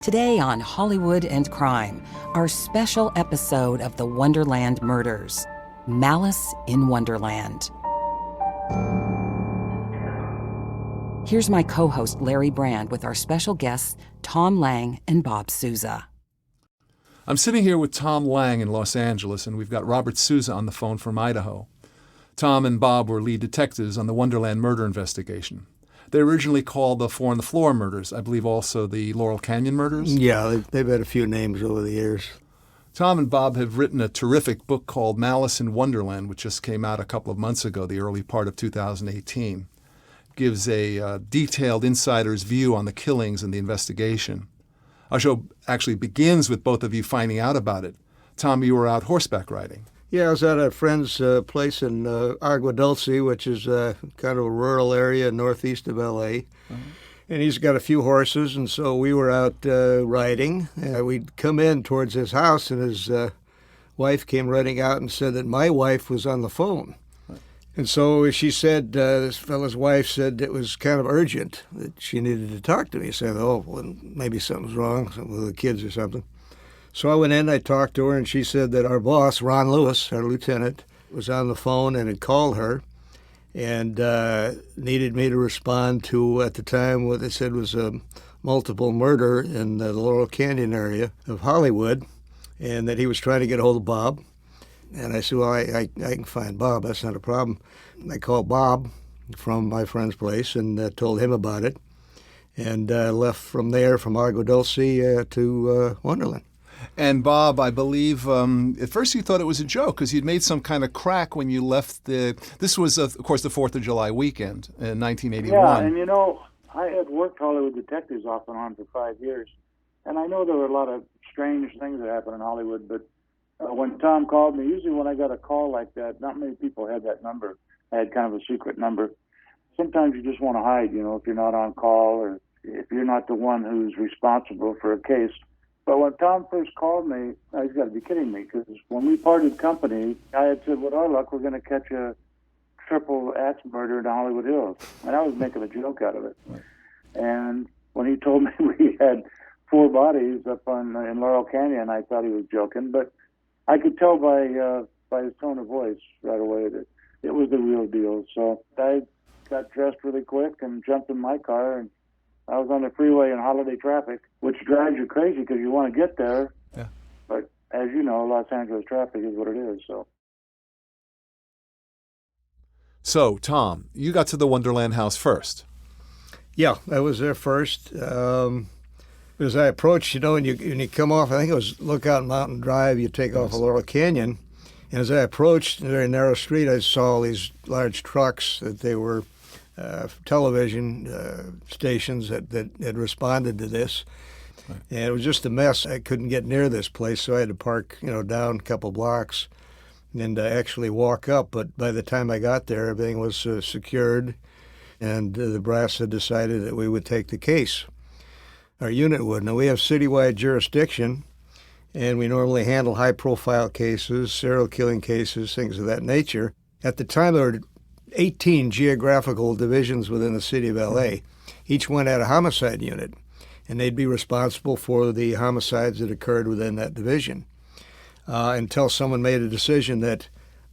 Today on Hollywood and Crime, our special episode of the Wonderland Murders, Malice in Wonderland. Here's my co-host Larry Brand with our special guests Tom Lang and Bob Souza. I'm sitting here with Tom Lang in Los Angeles, and we've got Robert Souza on the phone from Idaho. Tom and Bob were lead detectives on the Wonderland murder investigation. They originally called the Four on the Floor murders, I believe also the Laurel Canyon murders? Yeah, they've had a few names over the years. Tom and Bob have written a terrific book called Malice in Wonderland, which just came out a couple of months ago, the early part of 2018. It gives a detailed insider's view on the killings and the investigation. Our show actually begins with both of you finding out about it. Tom, you were out horseback riding. Yeah, I was at a friend's place in Agua Dulce, which is kind of a rural area northeast of L.A., and he's got a few horses, and so we were out riding. We'd come in towards his house, and his wife came running out and said that my wife was on the phone. And so she said, this fellow's wife said it was kind of urgent, that she needed to talk to me. I said, oh, well, maybe something's wrong, something with the kids or something. So I went in, I talked to her, and she said that our boss, Ron Lewis, our lieutenant, was on the phone and had called her and needed me to respond to, at the time, what they said was a multiple murder in the Laurel Canyon area of Hollywood, and that he was trying to get a hold of Bob. And I said, well, I can find Bob. That's not a problem. I called Bob from my friend's place and told him about it, and left from there, from Agua Dulce to Wonderland. And Bob, I believe, at first you thought it was a joke because you'd made some kind of crack when you left this was, of course, the 4th of July weekend in 1981. Yeah, and I had worked Hollywood detectives off and on for 5 years, and I know there were a lot of strange things that happened in Hollywood, but when Tom called me, usually when I got a call like that, not many people had that number. I had kind of a secret number. Sometimes you just want to hide, if you're not on call or if you're not the one who's responsible for a case. But when Tom first called me, he's got to be kidding me, because when we parted company, I had said, with our luck, we're going to catch a triple axe murder in Hollywood Hills. And I was making a joke out of it. Right. And when he told me we had 4 bodies up in Laurel Canyon, I thought he was joking. But I could tell by his tone of voice right away that it was the real deal. So I got dressed really quick and jumped in my car, and I was on the freeway in holiday traffic, which drives you crazy because you want to get there. Yeah. But as you know, Los Angeles traffic is what it is. So, Tom, you got to the Wonderland house first. Yeah, I was there first. As I approached, when you come off, I think it was Lookout Mountain Drive, you take off of Laurel Canyon. And as I approached a very narrow street, I saw all these large trucks that they were television stations that had responded to this. Right. And it was just a mess. I couldn't get near this place, so I had to park, down a couple blocks and actually walk up. But by the time I got there, everything was secured, and the brass had decided that we would take the case. Our unit would. Now, we have citywide jurisdiction, and we normally handle high-profile cases, serial killing cases, things of that nature. At the time, there were 18 geographical divisions within the city of L.A. Each one had a homicide unit, and they'd be responsible for the homicides that occurred within that division until someone made a decision that,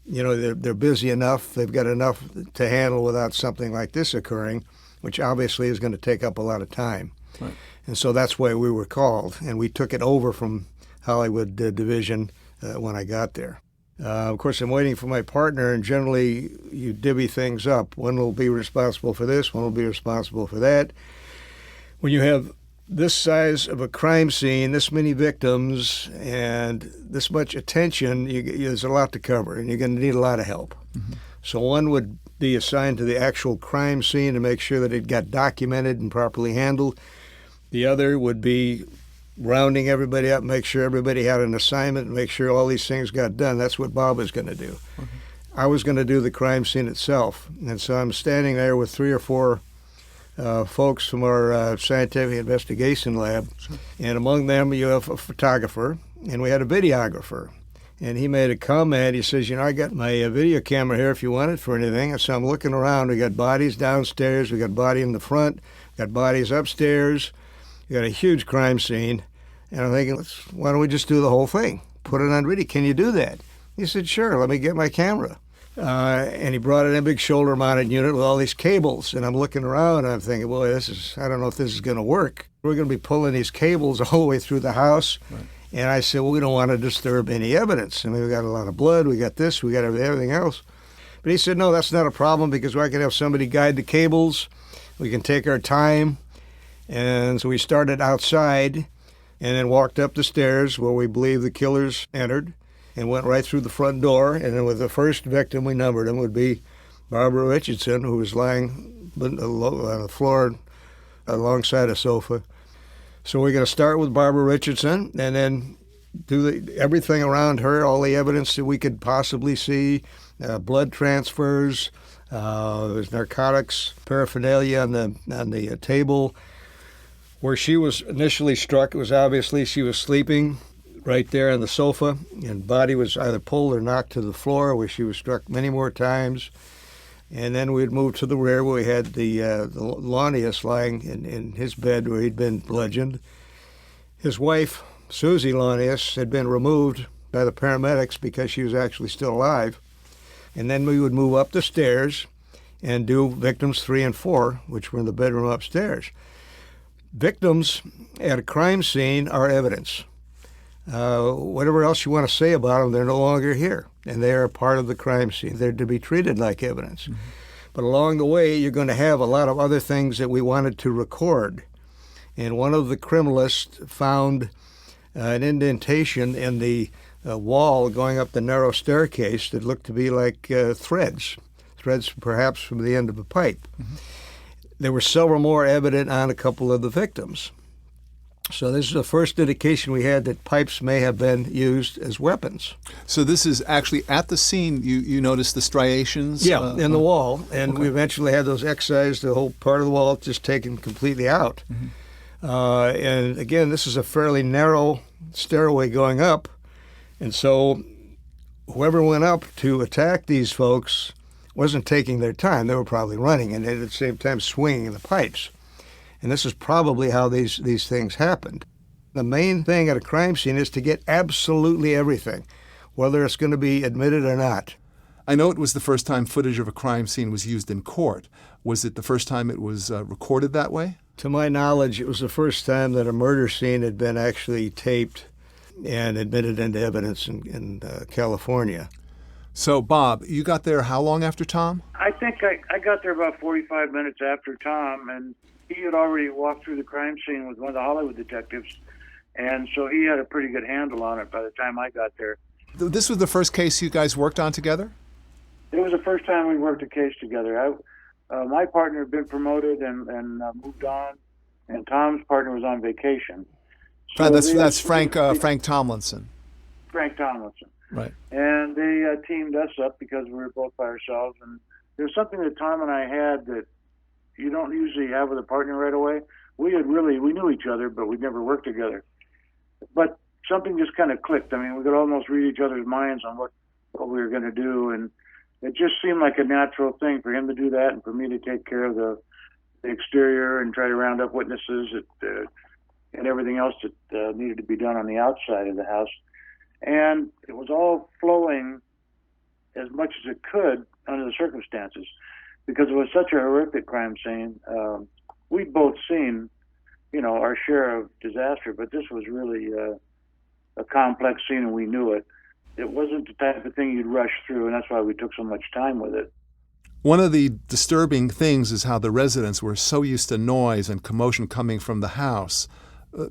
they're busy enough, they've got enough to handle without something like this occurring, which obviously is going to take up a lot of time. Right. And so that's why we were called, and we took it over from Hollywood Division when I got there. Of course, I'm waiting for my partner, and generally you divvy things up. One will be responsible for this, one will be responsible for that. When you have this size of a crime scene, this many victims, and this much attention, there's a lot to cover, and you're going to need a lot of help. Mm-hmm. So one would be assigned to the actual crime scene to make sure that it got documented and properly handled. The other would be rounding everybody up, make sure everybody had an assignment, and make sure all these things got done. That's what Bob was going to do. Mm-hmm. I was going to do the crime scene itself. And so I'm standing there with 3 or 4 folks from our scientific investigation lab. Sure. And among them, you have a photographer, and we had a videographer. And he made a comment. He says, I got my video camera here if you want it for anything. And so I'm looking around. We got bodies downstairs. We got body in the front. Got bodies upstairs. You got a huge crime scene. And I'm thinking, why don't we just do the whole thing? Put it on video. Can you do that? He said, sure, let me get my camera. And he brought in a big shoulder-mounted unit with all these cables. And I'm looking around, and I'm thinking, boy, I don't know if this is going to work. We're going to be pulling these cables all the way through the house. Right. And I said, well, we don't want to disturb any evidence. I mean, we got a lot of blood, we got this, we got everything else. But he said, no, that's not a problem because I can have somebody guide the cables. We can take our time. And so we started outside and then walked up the stairs where we believe the killers entered and went right through the front door. And then with the first victim, we numbered him, would be Barbara Richardson, who was lying on the floor alongside a sofa. So we're going to start with Barbara Richardson and then do everything around her, all the evidence that we could possibly see, blood transfers, there's narcotics, paraphernalia on the table. Where she was initially struck, it was obviously she was sleeping right there on the sofa, and body was either pulled or knocked to the floor, where she was struck many more times. And then we'd move to the rear, where we had the Launius lying in his bed where he'd been bludgeoned. His wife, Susie Launius, had been removed by the paramedics because she was actually still alive. And then we would move up the stairs and do victims 3 and 4, which were in the bedroom upstairs. Victims at a crime scene are evidence. Whatever else you want to say about them, they're no longer here, and they are part of the crime scene. They're to be treated like evidence. Mm-hmm. But along the way, you're going to have a lot of other things that we wanted to record. And one of the criminalists found an indentation in the wall going up the narrow staircase that looked to be like threads perhaps from the end of a pipe. Mm-hmm. There were several more evident on a couple of the victims. So this is the first indication we had that pipes may have been used as weapons. So this is actually at the scene, you noticed the striations? Yeah, in the wall. And okay. We eventually had those excised, the whole part of the wall just taken completely out. Mm-hmm. And again, this is a fairly narrow stairway going up. And so whoever went up to attack these folks wasn't taking their time. They were probably running and at the same time swinging the pipes. And this is probably how these things happened. The main thing at a crime scene is to get absolutely everything, whether it's going to be admitted or not. I know it was the first time footage of a crime scene was used in court. Was it the first time it was recorded that way? To my knowledge, it was the first time that a murder scene had been actually taped and admitted into evidence in California. So, Bob, you got there how long after Tom? I think I got there about 45 minutes after Tom, and he had already walked through the crime scene with one of the Hollywood detectives, and so he had a pretty good handle on it by the time I got there. This was the first case you guys worked on together? It was the first time we worked a case together. My partner had been promoted and moved on, and Tom's partner was on vacation. So that's Frank Tomlinson. Frank Tomlinson. Right. And they teamed us up because we were both by ourselves. And there's something that Tom and I had that you don't usually have with a partner right away. We knew each other, but we'd never worked together. But something just kind of clicked. I mean, we could almost read each other's minds on what we were going to do. And it just seemed like a natural thing for him to do that and for me to take care of the exterior and try to round up witnesses and everything else that needed to be done on the outside of the house. And it was all flowing as much as it could under the circumstances because it was such a horrific crime scene. We'd both seen, our share of disaster, but this was really a complex scene and we knew it. It wasn't the type of thing you'd rush through, and that's why we took so much time with it. One of the disturbing things is how the residents were so used to noise and commotion coming from the house.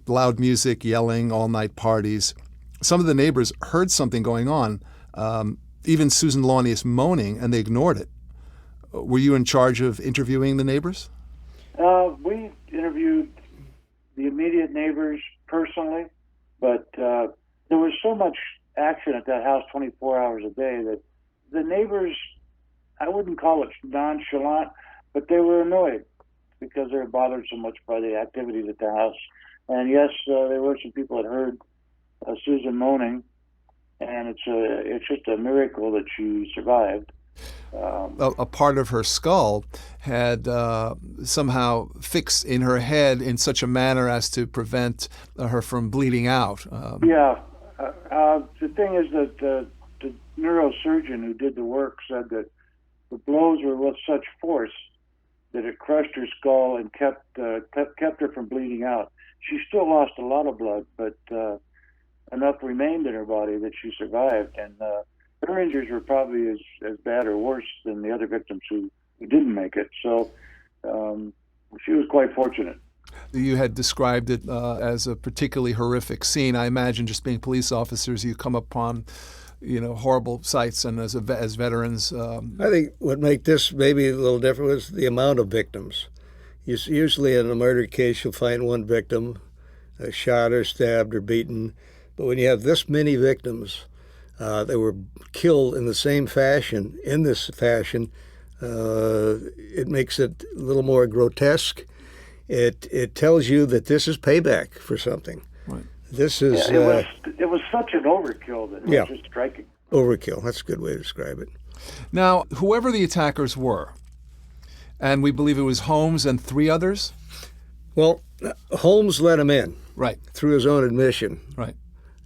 Loud music, yelling, all-night parties. Some of the neighbors heard something going on, even Susan Launius moaning, and they ignored it. Were you in charge of interviewing the neighbors? We interviewed the immediate neighbors personally, but there was so much action at that house 24 hours a day that the neighbors, I wouldn't call it nonchalant, but they were annoyed because they were bothered so much by the activities at the house. And yes, there were some people that heard Susan moaning, and it's just a miracle that she survived. A part of her skull had somehow fixed in her head in such a manner as to prevent her from bleeding out. Yeah. The thing is that the neurosurgeon who did the work said that the blows were with such force that it crushed her skull and kept her from bleeding out. She still lost a lot of blood, but enough remained in her body that she survived. And her injuries were probably as bad or worse than the other victims who didn't make it. So she was quite fortunate. You had described it as a particularly horrific scene. I imagine, just being police officers, you come upon, horrible sights, and as veterans. I think what made this maybe a little different was the amount of victims. Usually in a murder case, you'll find one victim, shot or stabbed or beaten. But when you have this many victims, they were killed in the same fashion, it makes it a little more grotesque. It tells you that this is payback for something. Right. This is it was such an overkill that it was just striking. Overkill. That's a good way to describe it. Now, whoever the attackers were, and we believe it was Holmes and 3 others. Well, Holmes let him in, Right. through his own admission. Right.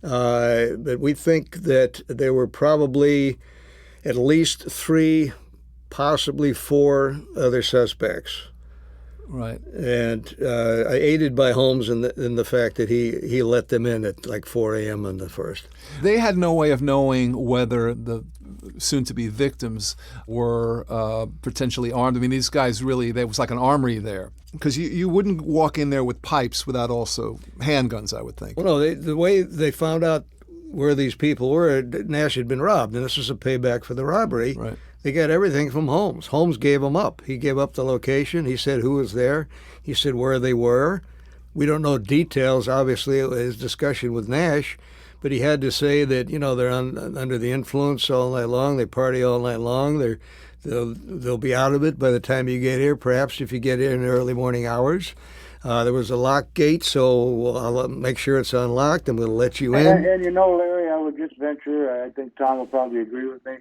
But we think that there were probably at least 3, possibly 4 other suspects. Right. And aided by Holmes in the fact that he let them in at like 4 a.m. on the 1st. They had no way of knowing whether the soon-to-be victims were potentially armed. I mean, these guys really, there was like an armory there. Because you wouldn't walk in there with pipes without also handguns, I would think. Well, no, the way they found out where these people were, Nash had been robbed, and this was a payback for the robbery. Right. They got everything from Holmes. Holmes gave them up. He gave up the location. He said who was there. He said where they were. We don't know details, obviously, of his discussion with Nash, but he had to say that, they're under the influence all night long. They party all night long. They'll be out of it by the time you get here, perhaps if you get here in the early morning hours. There was a locked gate, so I'll make sure it's unlocked, and we'll let you in. And Larry, I would just venture, I think Tom will probably agree with me,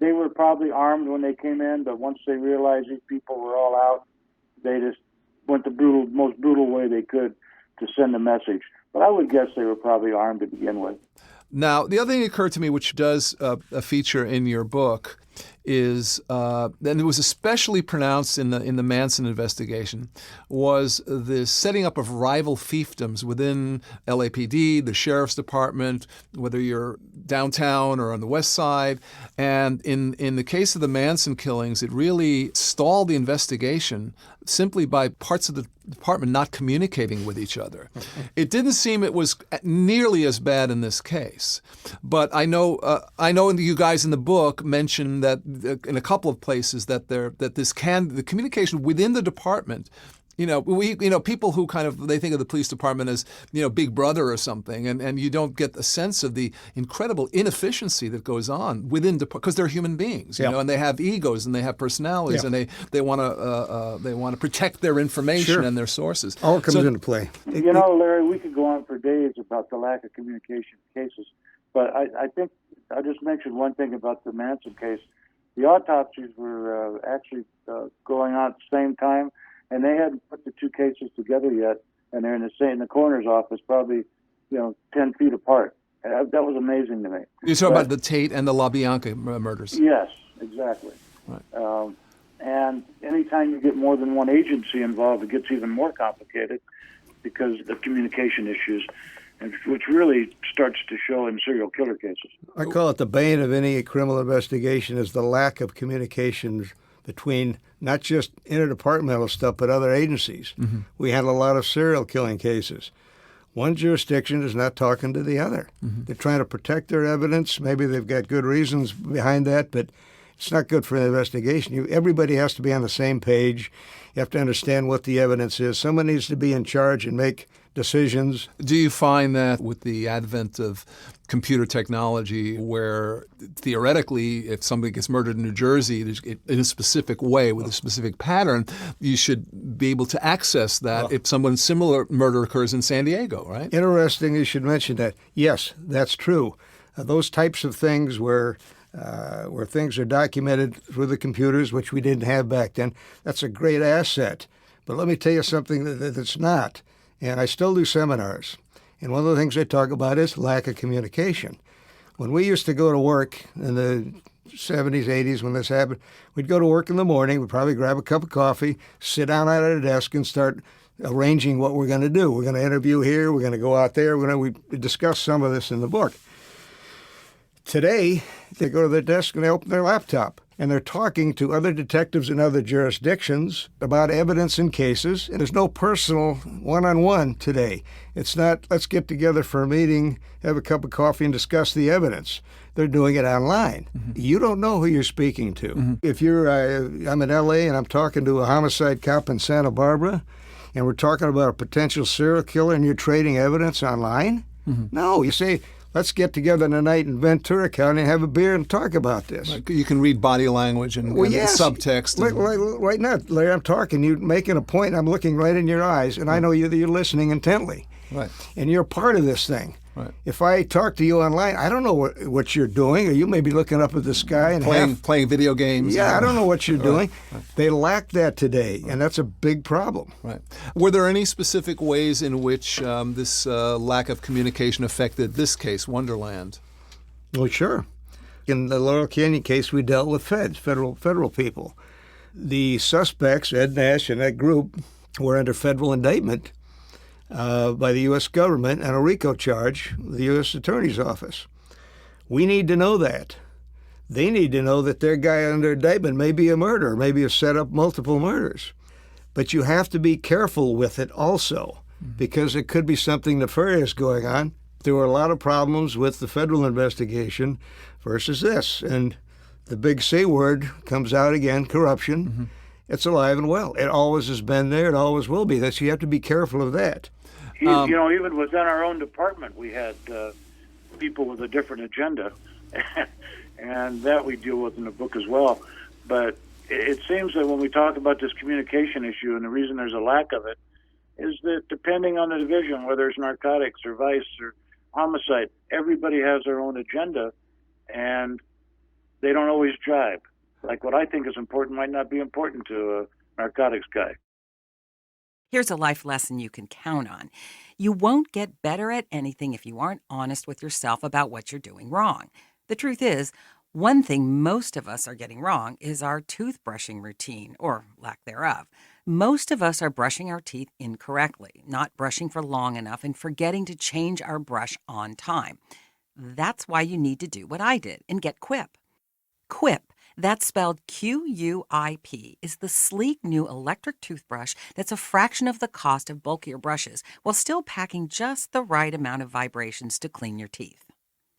they were probably armed when they came in, but once they realized these people were all out, they just went the most brutal way they could to send a message. But I would guess they were probably armed to begin with. Now, the other thing that occurred to me, which does a feature in your book, is, and it was especially pronounced in the Manson investigation, was the setting up of rival fiefdoms within LAPD, the sheriff's department, whether you're downtown or on the west side. And in the case of the Manson killings, it really stalled the investigation simply by parts of the department not communicating with each other. It didn't seem it was nearly as bad in this case. But I know you guys in the book mentioned that in a couple of places that the communication within the department, people who they think of the police department as, Big Brother or something, and you don't get a sense of the incredible inefficiency that goes on within because they're human beings, and they have egos and they have personalities, and they want to protect their information and their sources. All comes into play. Larry, we could go on for days about the lack of communication cases, but I think I'll just mention one thing about the Manson case. The autopsies were actually going on at the same time, and they hadn't put the 2 cases together yet, and they're in the coroner's office, probably 10 feet apart. That was amazing to me. You're talking about the Tate and the LaBianca murders. Yes, exactly. Right. And anytime you get more than one agency involved, it gets even more complicated because of the communication issues, which really starts to show in serial killer cases. I call it the bane of any criminal investigation is the lack of communications between not just interdepartmental stuff, but other agencies. Mm-hmm. We had a lot of serial killing cases. One jurisdiction is not talking to the other. Mm-hmm. They're trying to protect their evidence. Maybe they've got good reasons behind that, but it's not good for an investigation. Everybody has to be on the same page. You have to understand what the evidence is. Someone needs to be in charge and make decisions. Do you find that with the advent of computer technology, where theoretically, if somebody gets murdered in New Jersey in a specific way with a specific pattern, you should be able to access that if someone similar murder occurs in San Diego, right? Interesting you should mention that. Yes, that's true. Those types of things where where things are documented through the computers, which we didn't have back then. That's a great asset. But let me tell you something that's not. And I still do seminars. And one of the things I talk about is lack of communication. When we used to go to work in the 70s, 80s, when this happened, we'd go to work in the morning, we'd probably grab a cup of coffee, sit down at a desk and start arranging what we're going to do. We're going to interview here, we're going to go out there, we discuss some of this in the book. Today, they go to their desk and they open their laptop, and they're talking to other detectives in other jurisdictions about evidence in cases, and there's no personal one-on-one today. It's not, let's get together for a meeting, have a cup of coffee, and discuss the evidence. They're doing it online. Mm-hmm. You don't know who you're speaking to. Mm-hmm. If I'm in L.A. and I'm talking to a homicide cop in Santa Barbara, and we're talking about a potential serial killer, and you're trading evidence online? Mm-hmm. No, you say, let's get together tonight in Ventura County and have a beer and talk about this. Like you can read body language and yes. subtext. Right now, Larry, I'm talking, you're making a point, and I'm looking right in your eyes, and I know you're listening intently. Right. And you're part of this thing. Right. If I talk to you online, I don't know what you're doing, or you may be looking up at the sky and playing video games. Yeah, I don't know what you're doing. Right. They lack that today, and that's a big problem. Right. Were there any specific ways in which this lack of communication affected this case, Wonderland? Well, sure. In the Laurel Canyon case, we dealt with federal people. The suspects, Ed Nash and that group, were under federal indictment by the U.S. government and a RICO charge with the U.S. Attorney's Office. We need to know that. They need to know that their guy under indictment may be a murderer, maybe have set up multiple murders. But you have to be careful with it also, because it could be something nefarious going on. There were a lot of problems with the federal investigation versus this. And the big C word comes out again, corruption. Mm-hmm. It's alive and well. It always has been there. It always will be. You have to be careful of that. Even within our own department, we had people with a different agenda, and that we deal with in the book as well. But it seems that when we talk about this communication issue, and the reason there's a lack of it, is that depending on the division, whether it's narcotics or vice or homicide, everybody has their own agenda, and they don't always jibe. Like what I think is important might not be important to a narcotics guy. Here's a life lesson you can count on. You won't get better at anything if you aren't honest with yourself about what you're doing wrong. The truth is, one thing most of us are getting wrong is our toothbrushing routine, or lack thereof. Most of us are brushing our teeth incorrectly, not brushing for long enough, and forgetting to change our brush on time. That's why you need to do what I did and get Quip. Quip, that's spelled Q-U-I-P, is the sleek new electric toothbrush that's a fraction of the cost of bulkier brushes while still packing just the right amount of vibrations to clean your teeth.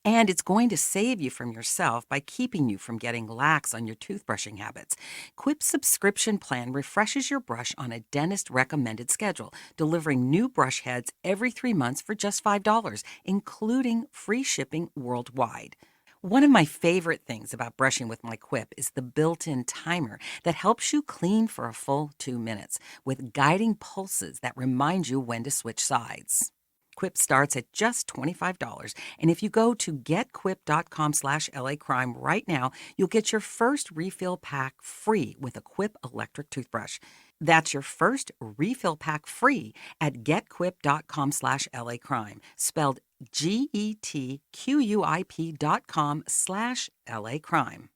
And it's going to save you from yourself by keeping you from getting lax on your toothbrushing habits. Quip's subscription plan refreshes your brush on a dentist-recommended schedule, delivering new brush heads every 3 months for just $5, including free shipping worldwide. One of my favorite things about brushing with my Quip is the built-in timer that helps you clean for a full 2 minutes with guiding pulses that remind you when to switch sides. Quip starts at just $25, and if you go to getquip.com/LAcrime right now, you'll get your first refill pack free with a Quip electric toothbrush. That's your first refill pack free at getquip.com/LAcrime, spelled GETQUIP.com/LAcrime.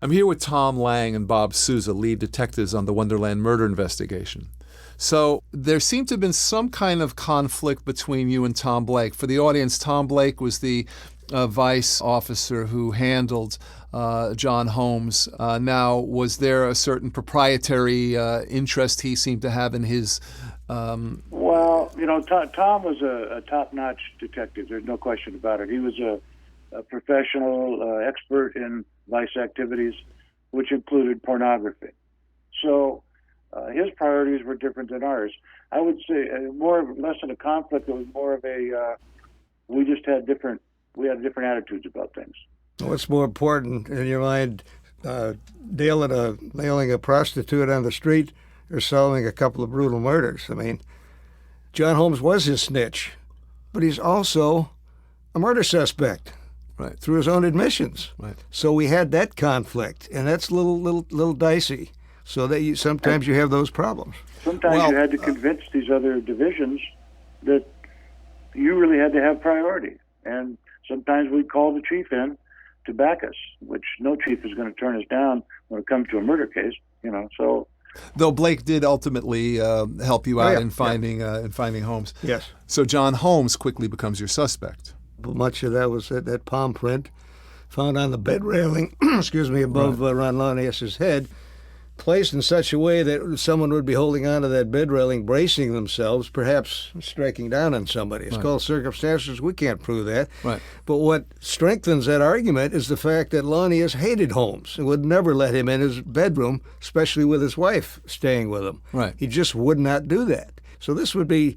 I'm here with Tom Lang and Bob Sousa, lead detectives on the Wonderland murder investigation. So there seemed to have been some kind of conflict between you and Tom Blake. For the audience, Tom Blake was the vice officer who handled John Holmes. Now, was there a certain proprietary interest he seemed to have in his... Well, Tom was a top-notch detective. There's no question about it. He was a professional expert in vice activities, which included pornography. So his priorities were different than ours. I would say less than a conflict. It was more of a we had different attitudes about things. What's more important in your mind, nailing a prostitute on the street or solving a couple of brutal murders? I mean, John Holmes was his snitch, but he's also a murder suspect. Right. through his own admissions. Right. So we had that conflict, and that's a little dicey. So that sometimes you have those problems. Sometimes Well, you had to convince these other divisions that you really had to have priority. And sometimes we'd call the chief in to back us, which no chief is going to turn us down when it comes to a murder case, so. Though Blake did ultimately help you out yeah, in finding Holmes. Yes. So John Holmes quickly becomes your suspect. Much of that was that palm print found on the bed railing, excuse me, above Ron Lanius's head, placed in such a way that someone would be holding onto that bed railing, bracing themselves, perhaps striking down on somebody. It's called circumstantial. We can't prove that. Right. But what strengthens that argument is the fact that Lanius hated Holmes and would never let him in his bedroom, especially with his wife staying with him. Right. He just would not do that. So this would be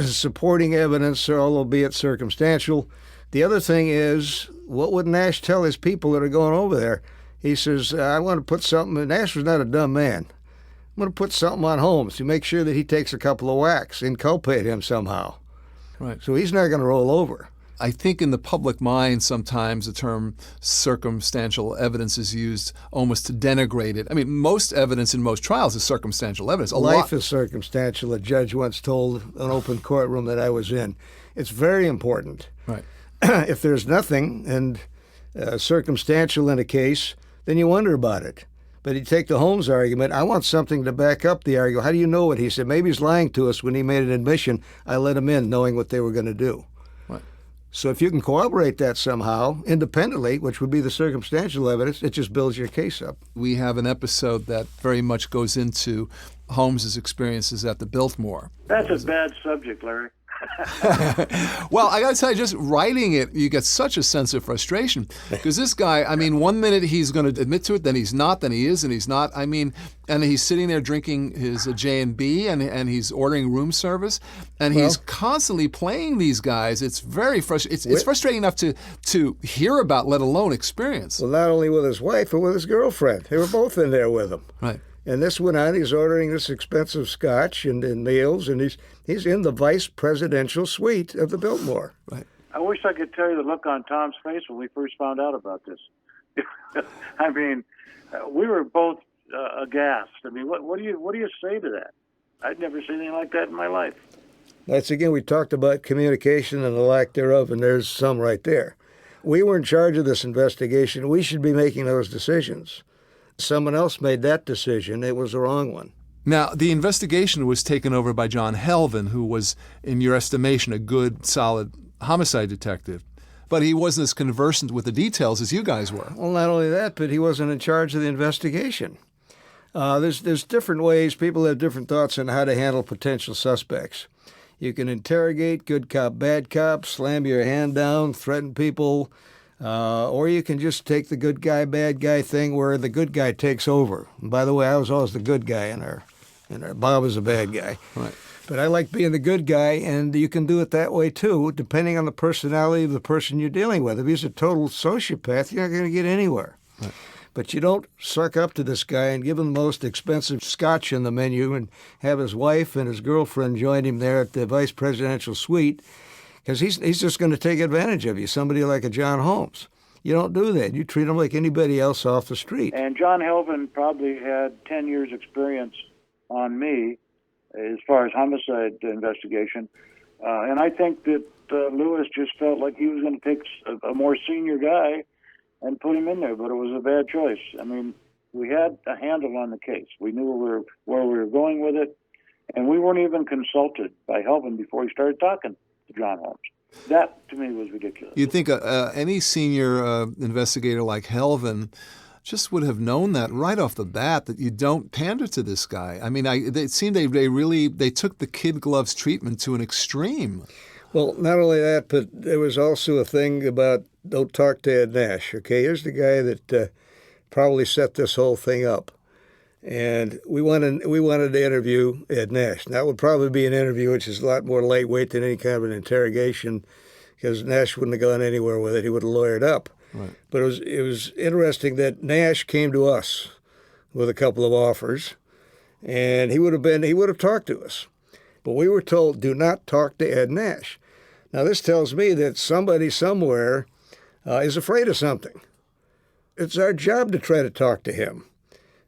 supporting evidence, albeit circumstantial. The other thing is, what would Nash tell his people that are going over there? He says, I want to put something, Nash was not a dumb man. I'm going to put something on Holmes to make sure that he takes a couple of whacks, inculpate him somehow. Right. So he's not going to roll over. I think in the public mind sometimes the term circumstantial evidence is used almost to denigrate it. I mean, most evidence in most trials is circumstantial evidence. Life is circumstantial, a judge once told an open courtroom that I was in. It's very important. Right. If there's nothing and circumstantial in a case, then you wonder about it. But you take the Holmes argument, I want something to back up the argument. How do you know what he said? Maybe he's lying to us when he made an admission. I let him in knowing what they were going to do. Right. So if you can corroborate that somehow, independently, which would be the circumstantial evidence, it just builds your case up. We have an episode that very much goes into Holmes's experiences at the Biltmore. That's a bad subject, Larry. Well, I got to tell you, just writing it, you get such a sense of frustration because this guy, I mean, one minute he's going to admit to it, then he's not, then he is, and he's not. I mean, and he's sitting there drinking his J&B and he's ordering room service, and he's constantly playing these guys. It's very frustrating. It's frustrating enough to hear about, let alone experience. Well, not only with his wife, but with his girlfriend. They were both in there with him. Right. And this went on. He's ordering this expensive scotch and meals, and he's in the vice presidential suite of the Biltmore. Right. I wish I could tell you the look on Tom's face when we first found out about this. I mean, we were both aghast. I mean, what do you say to that? I'd never seen anything like that in my life. That's again, we talked about communication and the lack thereof, and there's some right there. We were in charge of this investigation. We should be making those decisions. Someone else made that decision. It was the wrong one. Now, the investigation was taken over by John Helvin, who was, in your estimation, a good, solid homicide detective. But he wasn't as conversant with the details as you guys were. Well, not only that, but he wasn't in charge of the investigation. There's different ways. People have different thoughts on how to handle potential suspects. You can interrogate, good cop, bad cop, slam your hand down, threaten people, or you can just take the good guy, bad guy thing where the good guy takes over. And by the way, I was always the good guy in our Bob was a bad guy. Right. But I like being the good guy, and you can do it that way too, depending on the personality of the person you're dealing with. If he's a total sociopath, you're not going to get anywhere. Right. But you don't suck up to this guy and give him the most expensive scotch in the menu and have his wife and his girlfriend join him there at the vice presidential suite, because he's just going to take advantage of you, somebody like a John Holmes. You don't do that. You treat him like anybody else off the street. And John Helvin probably had 10 years' experience on me as far as homicide investigation. And I think that Lewis just felt like he was going to take a more senior guy and put him in there, but it was a bad choice. I mean, we had a handle on the case. We knew where we were going with it, and we weren't even consulted by Helvin before he started talking to John Holmes. That, to me, was ridiculous. You'd think any senior investigator like Helvin just would have known that right off the bat, that you don't pander to this guy. I mean, it seemed they took the kid gloves treatment to an extreme. Well, not only that, but there was also a thing about don't talk to Ed Nash. Okay, here's the guy that probably set this whole thing up. And we wanted to interview Ed Nash. That would probably be an interview which is a lot more lightweight than any kind of an interrogation, because Nash wouldn't have gone anywhere with it. He would have lawyered up. Right. But it was interesting that Nash came to us with a couple of offers, and he would have talked to us. But we were told, do not talk to Ed Nash. Now, this tells me that somebody somewhere is afraid of something. It's our job to try to talk to him.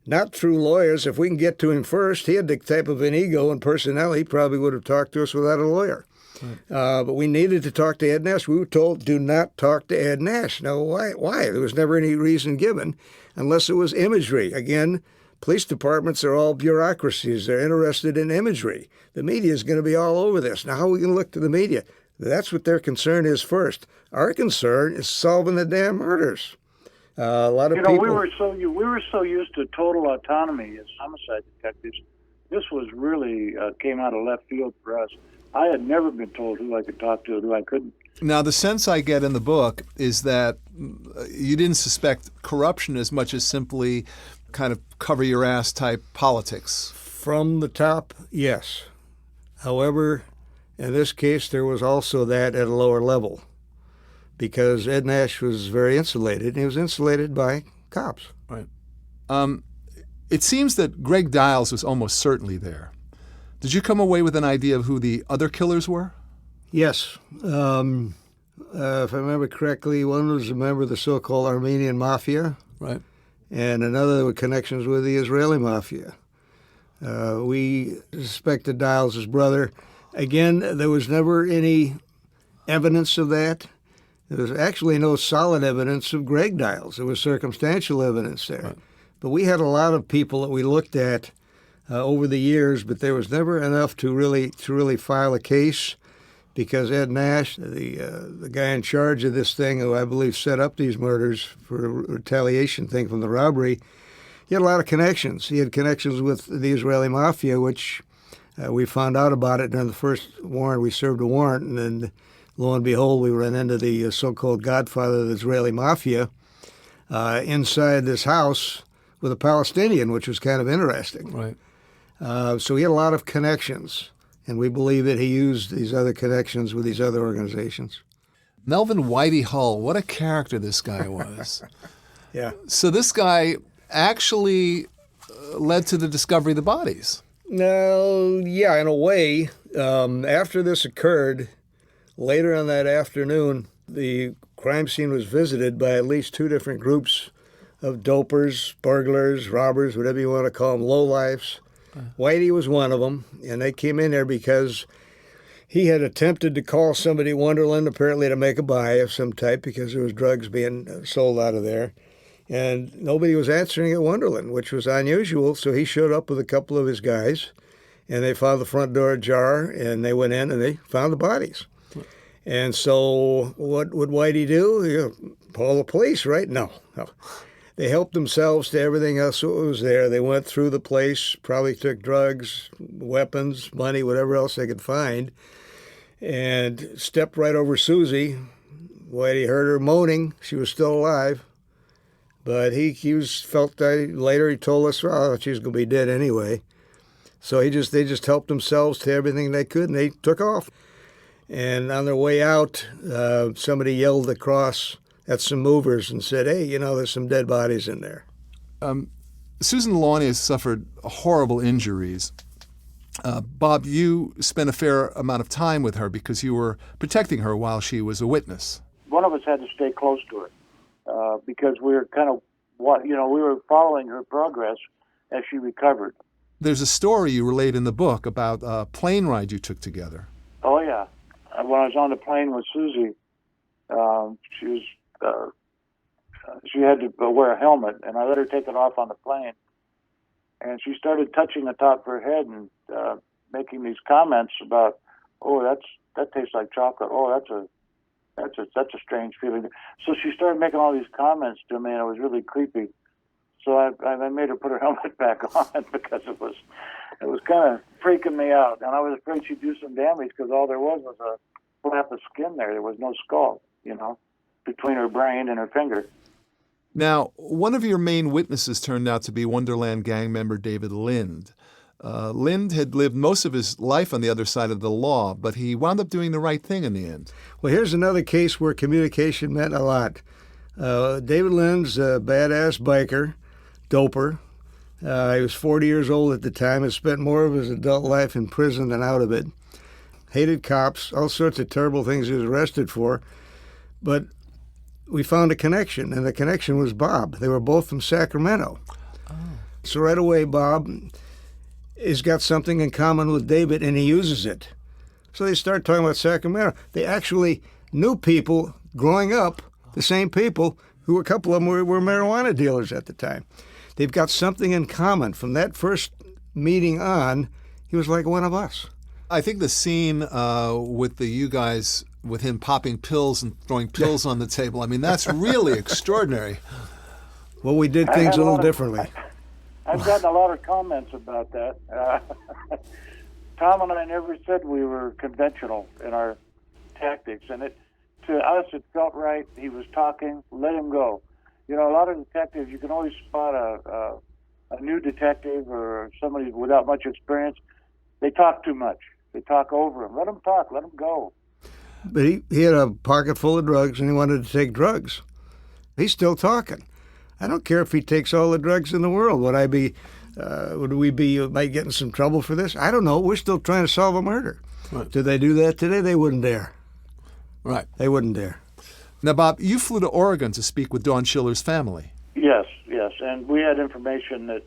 Not through lawyers. If we can get to him first, he had the type of an ego and personality, he probably would have talked to us without a lawyer. Right. But we needed to talk to Ed Nash. We were told, do not talk to Ed Nash. Now, why? There was never any reason given unless it was imagery. Again, police departments are all bureaucracies. They're interested in imagery. The media is going to be all over this. Now, how are we going to look to the media? That's what their concern is first. Our concern is solving the damn murders. A lot of people. We were so used to total autonomy as homicide detectives. This was really came out of left field for us. I had never been told who I could talk to and who I couldn't. Now, the sense I get in the book is that you didn't suspect corruption as much as simply kind of cover your ass type politics. From the top, yes. However, in this case, there was also that at a lower level, because Ed Nash was very insulated, and he was insulated by cops. Right. It seems that Greg Dials was almost certainly there. Did you come away with an idea of who the other killers were? Yes. If I remember correctly, one was a member of the so-called Armenian Mafia. Right. And another with connections with the Israeli Mafia. We suspected Dials' brother. Again, there was never any evidence of that. There was actually no solid evidence of Greg Dials. There was circumstantial evidence there. Right. But we had a lot of people that we looked at over the years, but there was never enough to really file a case, because Ed Nash, the guy in charge of this thing, who I believe set up these murders for a retaliation thing from the robbery, he had a lot of connections. He had connections with the Israeli Mafia, which we found out about it during the first warrant. We served a warrant, and then lo and behold, we ran into the so-called godfather of the Israeli Mafia inside this house with a Palestinian, which was kind of interesting. Right. So he had a lot of connections, and we believe that he used these other connections with these other organizations. Melvin Whitey Hull, what a character this guy was. Yeah. So this guy actually led to the discovery of the bodies. No, yeah, in a way. After this occurred, later on that afternoon, the crime scene was visited by at least two different groups of dopers, burglars, robbers, whatever you want to call them, lowlifes. Whitey was one of them, and they came in there because he had attempted to call somebody at Wonderland, apparently to make a buy of some type, because there was drugs being sold out of there. And nobody was answering at Wonderland, which was unusual, so he showed up with a couple of his guys, and they found the front door ajar, and they went in and they found the bodies. And so what would Whitey do? Call the police, right? No. They helped themselves to everything else that was there. They went through the place, probably took drugs, weapons, money, whatever else they could find, and stepped right over Susie. Whitey heard her moaning. She was still alive. But he felt that later he told us, well, she's going to be dead anyway. So they just helped themselves to everything they could, and they took off. And on their way out, somebody yelled across at some movers and said, hey, there's some dead bodies in there. Susan Lawney has suffered horrible injuries. Bob, you spent a fair amount of time with her because you were protecting her while she was a witness. One of us had to stay close to her because we were we were following her progress as she recovered. There's a story you relate in the book about a plane ride you took together. Oh, yeah. When I was on the plane with Susie, she had to wear a helmet, and I let her take it off on the plane. And she started touching the top of her head and making these comments about, oh, that tastes like chocolate. Oh, that's a strange feeling. So she started making all these comments to me, and it was really creepy. So I made her put her helmet back on because it was kind of freaking me out, and I was afraid she'd do some damage because all there was a flap of skin there. There was no skull, between her brain and her finger. Now, one of your main witnesses turned out to be Wonderland gang member David Lind. Lind had lived most of his life on the other side of the law, but he wound up doing the right thing in the end. Well, here's another case where communication meant a lot. David Lind's a badass biker, doper. He was 40 years old at the time, had spent more of his adult life in prison than out of it. Hated cops, all sorts of terrible things he was arrested for. But we found a connection, and the connection was Bob. They were both from Sacramento. So right away, Bob has got something in common with David, and he uses it. So they start talking about Sacramento. They actually knew people growing up, the same people, who a couple of them were marijuana dealers at the time. They've got something in common. From that first meeting on, he was like one of us. I think the scene with you guys, with him popping pills and throwing pills on the table, I mean, that's really extraordinary. Well, we did things a little differently. I've gotten a lot of comments about that. Tom and I never said we were conventional in our tactics, and to us it felt right. He was talking, let him go. You know, a lot of detectives, you can always spot a new detective or somebody without much experience. They talk too much. They talk over him. Let him talk. Let him go. But he had a pocket full of drugs, and he wanted to take drugs. He's still talking. I don't care if he takes all the drugs in the world. Would we be might get in some trouble for this? I don't know. We're still trying to solve a murder. Right. Did they do that today? They wouldn't dare. Right. They wouldn't dare. Now, Bob, you flew to Oregon to speak with Dawn Schiller's family. Yes, and we had information that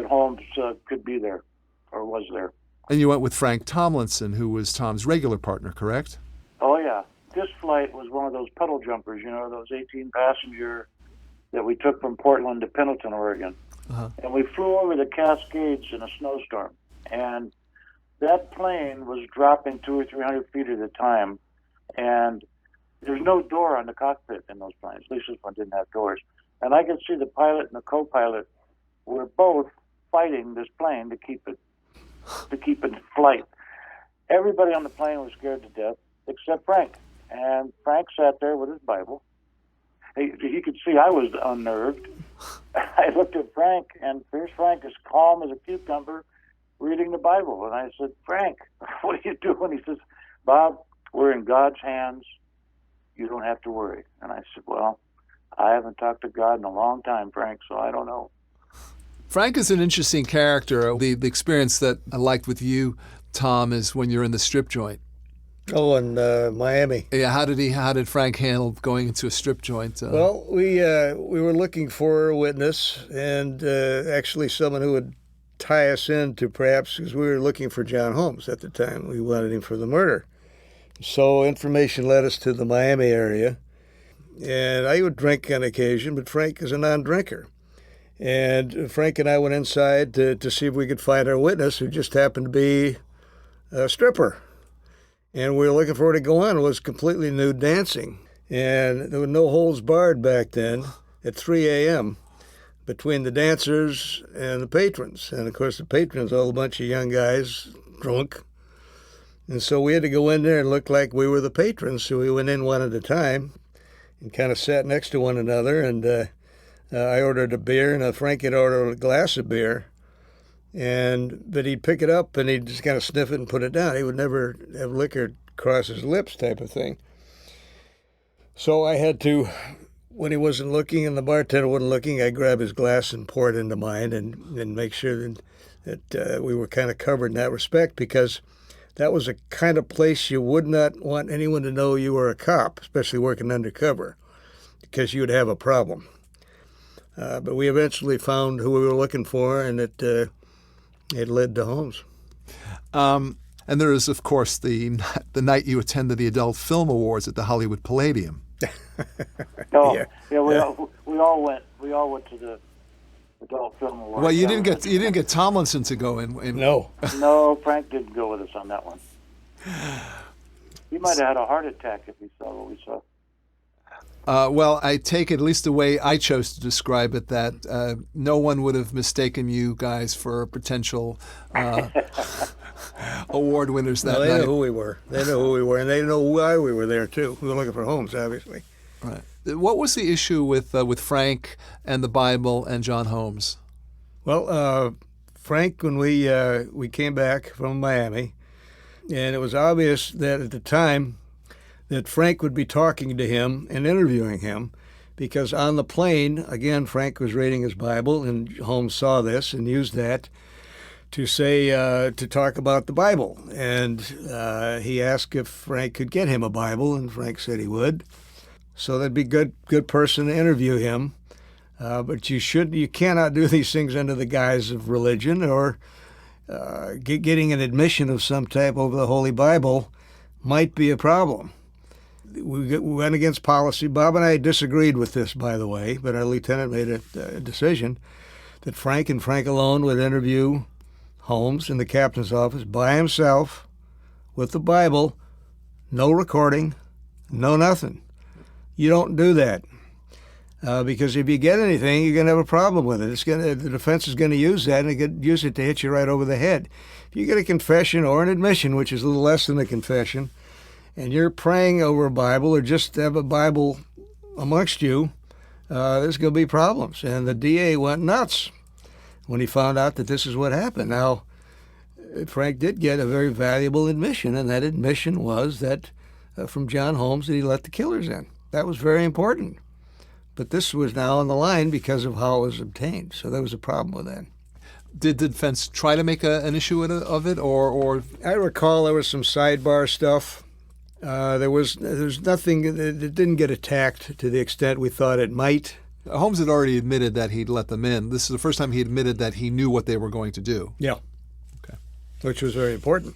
Holmes could be there or was there. And you went with Frank Tomlinson, who was Tom's regular partner, correct? Oh, yeah. This flight was one of those puddle jumpers, you know, those 18-passenger that we took from Portland to Pendleton, Oregon. Uh-huh. And we flew over the Cascades in a snowstorm. And that plane was dropping 200 or 300 feet at a time. And there's no door on the cockpit in those planes. At least this one didn't have doors. And I could see the pilot and the co-pilot were both fighting this plane to keep it in flight. Everybody on the plane was scared to death except Frank. And Frank sat there with his Bible. He could see I was unnerved. I looked at Frank, and here's Frank as calm as a cucumber reading the Bible. And I said, Frank, what are you doing? He says, Bob, we're in God's hands. You don't have to worry. And I said, well, I haven't talked to God in a long time, Frank, so I don't know. Frank is an interesting character. The experience that I liked with you, Tom, is when you're in the strip joint. Oh, in Miami. Yeah, how did Frank handle going into a strip joint? Well, we were looking for a witness, and actually someone who would tie us in to perhaps, because we were looking for John Holmes at the time. We wanted him for the murder. So information led us to the Miami area, and I would drink on occasion, but Frank is a non-drinker. And Frank and I went inside to see if we could find our witness, who just happened to be a stripper. And we were looking for her to go on. It was completely nude dancing. And there were no holds barred back then at 3 a.m. between the dancers and the patrons. And, of course, the patrons, all a bunch of young guys, drunk. And so we had to go in there and look like we were the patrons. So we went in one at a time and kind of sat next to one another. And I ordered a beer, and Frank had ordered a glass of beer. But he'd pick it up, and he'd just kind of sniff it and put it down. He would never have liquor cross his lips type of thing. So I had to, when he wasn't looking and the bartender wasn't looking, I'd grab his glass and pour it into mine and make sure that we were kind of covered in that respect, because that was a kind of place you would not want anyone to know you were a cop, especially working undercover, because you would have a problem. But we eventually found who we were looking for, and it led to Holmes. And there is, of course, the night you attended the Adult Film Awards at the Hollywood Palladium. We all went. We all went to the Adult Film Awards. Well, you didn't get Tomlinson to go in. No. No, Frank didn't go with us on that one. He might have had a heart attack if he saw what we saw. Well, I take it, at least the way I chose to describe it, that no one would have mistaken you guys for potential award winners that night. They know who we were. And they know why we were there, too. We were looking for Holmes, obviously. Right. What was the issue with Frank and the Bible and John Holmes? Well, Frank, when we came back from Miami, and it was obvious that at the time that Frank would be talking to him and interviewing him, because on the plane, again, Frank was reading his Bible, and Holmes saw this and used that to say, to talk about the Bible. And he asked if Frank could get him a Bible, and Frank said he would. So that'd be good person to interview him. But you cannot do these things under the guise of religion or getting an admission of some type over the Holy Bible might be a problem. We went against policy. Bob and I disagreed with this, by the way, but our lieutenant made a decision that Frank and Frank alone would interview Holmes in the captain's office by himself with the Bible, no recording, no nothing. You don't do that. Because if you get anything, you're going to have a problem with it. The defense is going to use that, and they could use it to hit you right over the head. If you get a confession or an admission, which is a little less than a confession, and you're praying over a Bible or just have a Bible amongst you, there's going to be problems. And the DA went nuts when he found out that this is what happened. Now, Frank did get a very valuable admission, and that admission was that from John Holmes that he let the killers in. That was very important. But this was now on the line because of how it was obtained. So there was a problem with that. Did the defense try to make an issue of it, or? I recall there was some sidebar stuff. There was nothing that didn't get attacked to the extent we thought it might. Holmes had already admitted that he'd let them in. This is the first time he admitted that he knew what they were going to do. Yeah. Okay. Which was very important.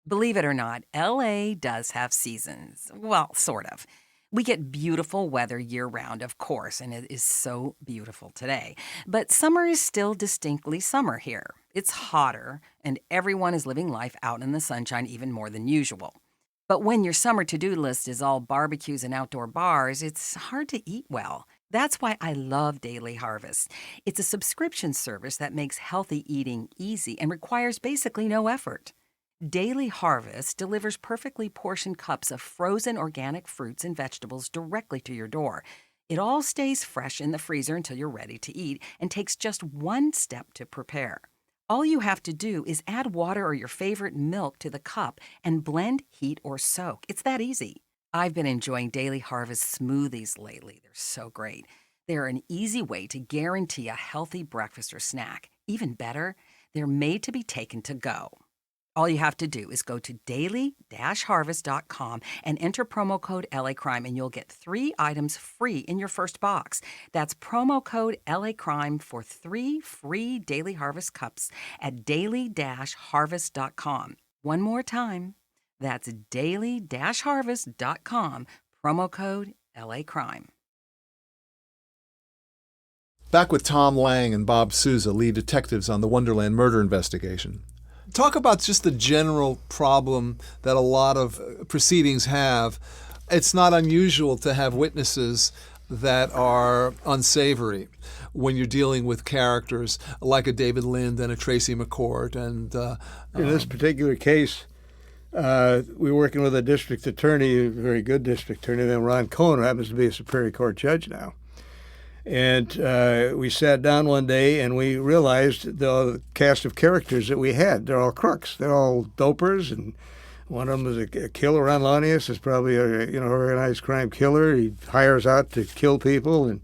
Believe it or not, LA does have seasons. Well, sort of. We get beautiful weather year-round, of course, and it is so beautiful today. But summer is still distinctly summer here. It's hotter, and everyone is living life out in the sunshine even more than usual. But when your summer to-do list is all barbecues and outdoor bars, it's hard to eat well. That's why I love Daily Harvest. It's a subscription service that makes healthy eating easy and requires basically no effort. Daily Harvest delivers perfectly portioned cups of frozen organic fruits and vegetables directly to your door. It all stays fresh in the freezer until you're ready to eat and takes just one step to prepare. All you have to do is add water or your favorite milk to the cup and blend, heat, or soak. It's that easy. I've been enjoying Daily Harvest smoothies lately. They're so great. They're an easy way to guarantee a healthy breakfast or snack. Even better, they're made to be taken to go. All you have to do is go to daily-harvest.com and enter promo code LACrime, and you'll get 3 items free in your first box. That's promo code LACrime for 3 free Daily Harvest cups at daily-harvest.com. One more time, that's daily-harvest.com, promo code LACrime. Back with Tom Lang and Bob Sousa, lead detectives on the Wonderland murder investigation. Talk about just the general problem that a lot of proceedings have. It's not unusual to have witnesses that are unsavory when you're dealing with characters like a David Lind and a Tracy McCourt. And in this particular case, we were working with a district attorney, a very good district attorney, named Ron Cohen, who happens to be a Superior Court judge now. And we sat down one day and we realized the cast of characters that we had. They're all crooks. They're all dopers, and one of them is a killer. Ron Lanius is probably a organized crime killer. He hires out to kill people, and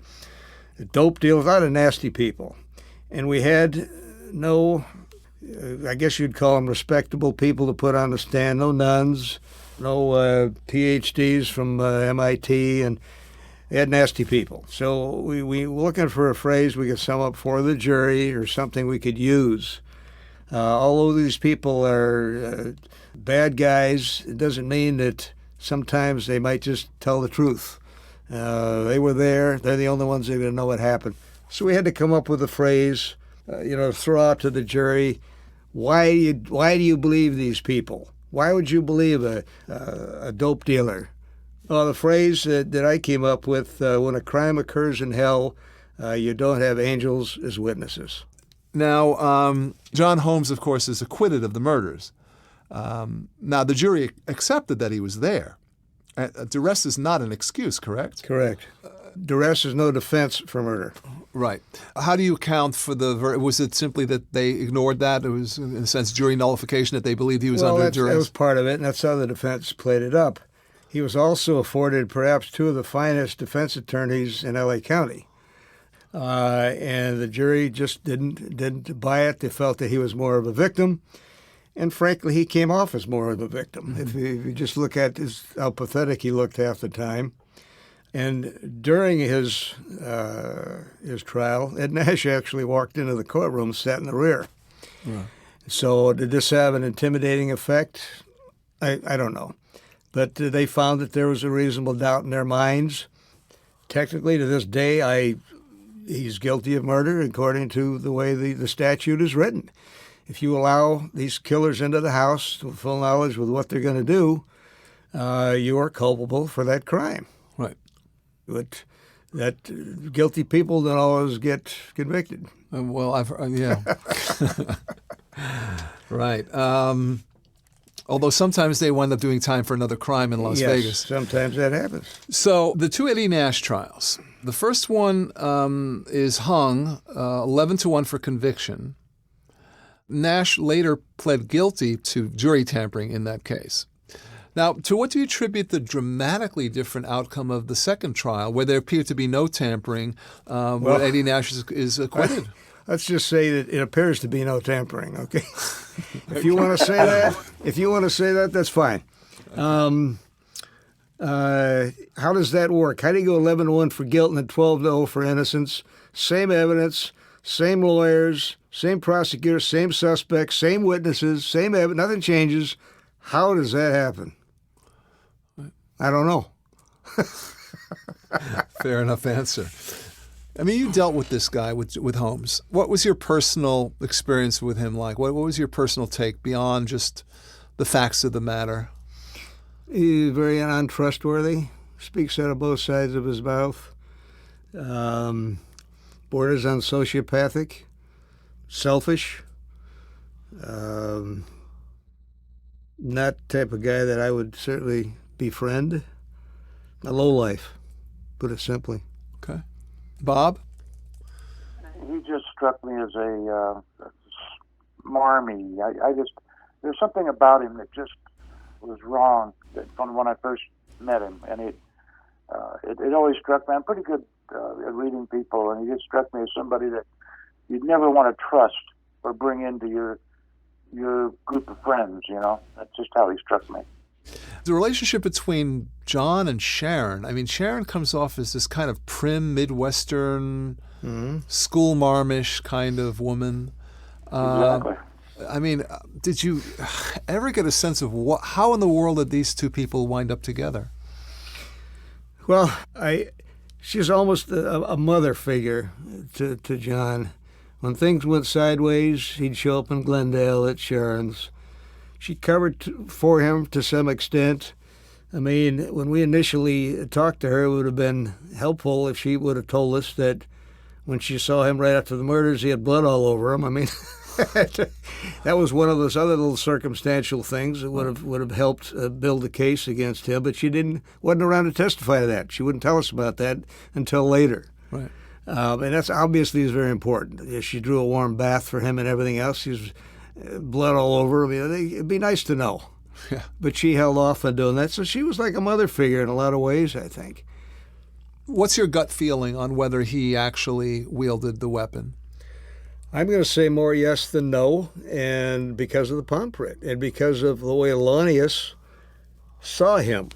dope deals, a lot of nasty people. And we had no, I guess you'd call them respectable people to put on the stand. No nuns, no PhDs from MIT, and they had nasty people. So we were looking for a phrase we could sum up for the jury or something we could use. Although these people are bad guys, it doesn't mean that sometimes they might just tell the truth. They were there. They're the only ones that are going to know what happened. So we had to come up with a phrase, throw out to the jury. Why do you believe these people? Why would you believe a dope dealer? Well, the phrase that I came up with, when a crime occurs in hell, you don't have angels as witnesses. Now, John Holmes, of course, is acquitted of the murders. Now, the jury accepted that he was there. Duress is not an excuse, correct? Correct. Duress is no defense for murder. Right. How do you account for was it simply that they ignored that? It was, in a sense, jury nullification, that they believed he was under duress? That was part of it, and that's how the defense played it up. He was also afforded perhaps 2 of the finest defense attorneys in L.A. County. And the jury just didn't buy it. They felt that he was more of a victim. And frankly, he came off as more of a victim. If you just look at how pathetic he looked half the time. And during his trial, Ed Nash actually walked into the courtroom, sat in the rear. Right. So did this have an intimidating effect? I don't know. But they found that there was a reasonable doubt in their minds. Technically, to this day, he's guilty of murder according to the way the statute is written. If you allow these killers into the house with full knowledge with what they're going to do, you are culpable for that crime. Right. But that guilty people don't always get convicted. Well, yeah. Right. Although sometimes they wind up doing time for another crime in Las Vegas. Sometimes that happens. So the two Eddie Nash trials. The first one is hung 11-1 for conviction. Nash later pled guilty to jury tampering in that case. Now, to what do you attribute the dramatically different outcome of the second trial, where there appeared to be no tampering, where Eddie Nash is acquitted? Let's just say that it appears to be no tampering. Okay, if you want to say that, that's fine. How does that work? How do you go 11-1 for guilt and then 12-0 for innocence? Same evidence, same lawyers, same prosecutor, same suspects, same witnesses, same evidence. Nothing changes. How does that happen? I don't know. Fair enough answer. I mean, you dealt with this guy, with Holmes. What was your personal experience with him like? What was your personal take beyond just the facts of the matter? He's very untrustworthy, speaks out of both sides of his mouth, borders on sociopathic, selfish, not the type of guy that I would certainly befriend. A lowlife, put it simply. Okay. Bob? He just struck me as a smarmy. There's something about him that just was wrong from when I first met him, and it always struck me. I'm pretty good at reading people, and he just struck me as somebody that you'd never want to trust or bring into your group of friends. You know, that's just how he struck me. The relationship between John and Sharon, I mean, Sharon comes off as this kind of prim, Midwestern, school marmish kind of woman. Exactly. I mean, did you ever get a sense of how in the world did these two people wind up together? Well, she's almost a mother figure to John. When things went sideways, he'd show up in Glendale at Sharon's. She covered for him to some extent. I mean, when we initially talked to her, it would have been helpful if she would have told us that when she saw him right after the murders, he had blood all over him. I mean, that was one of those other little circumstantial things that would have helped build a case against him. But she wasn't around to testify to that. She wouldn't tell us about that until later. Right. And that's obviously is very important. She drew a warm bath for him and everything else. She's blood all over. I mean, it'd be nice to know. Yeah. But she held off on doing that. So she was like a mother figure in a lot of ways, I think. What's your gut feeling on whether he actually wielded the weapon? I'm going to say more yes than no, and because of the palm print, and because of the way Alanius saw him,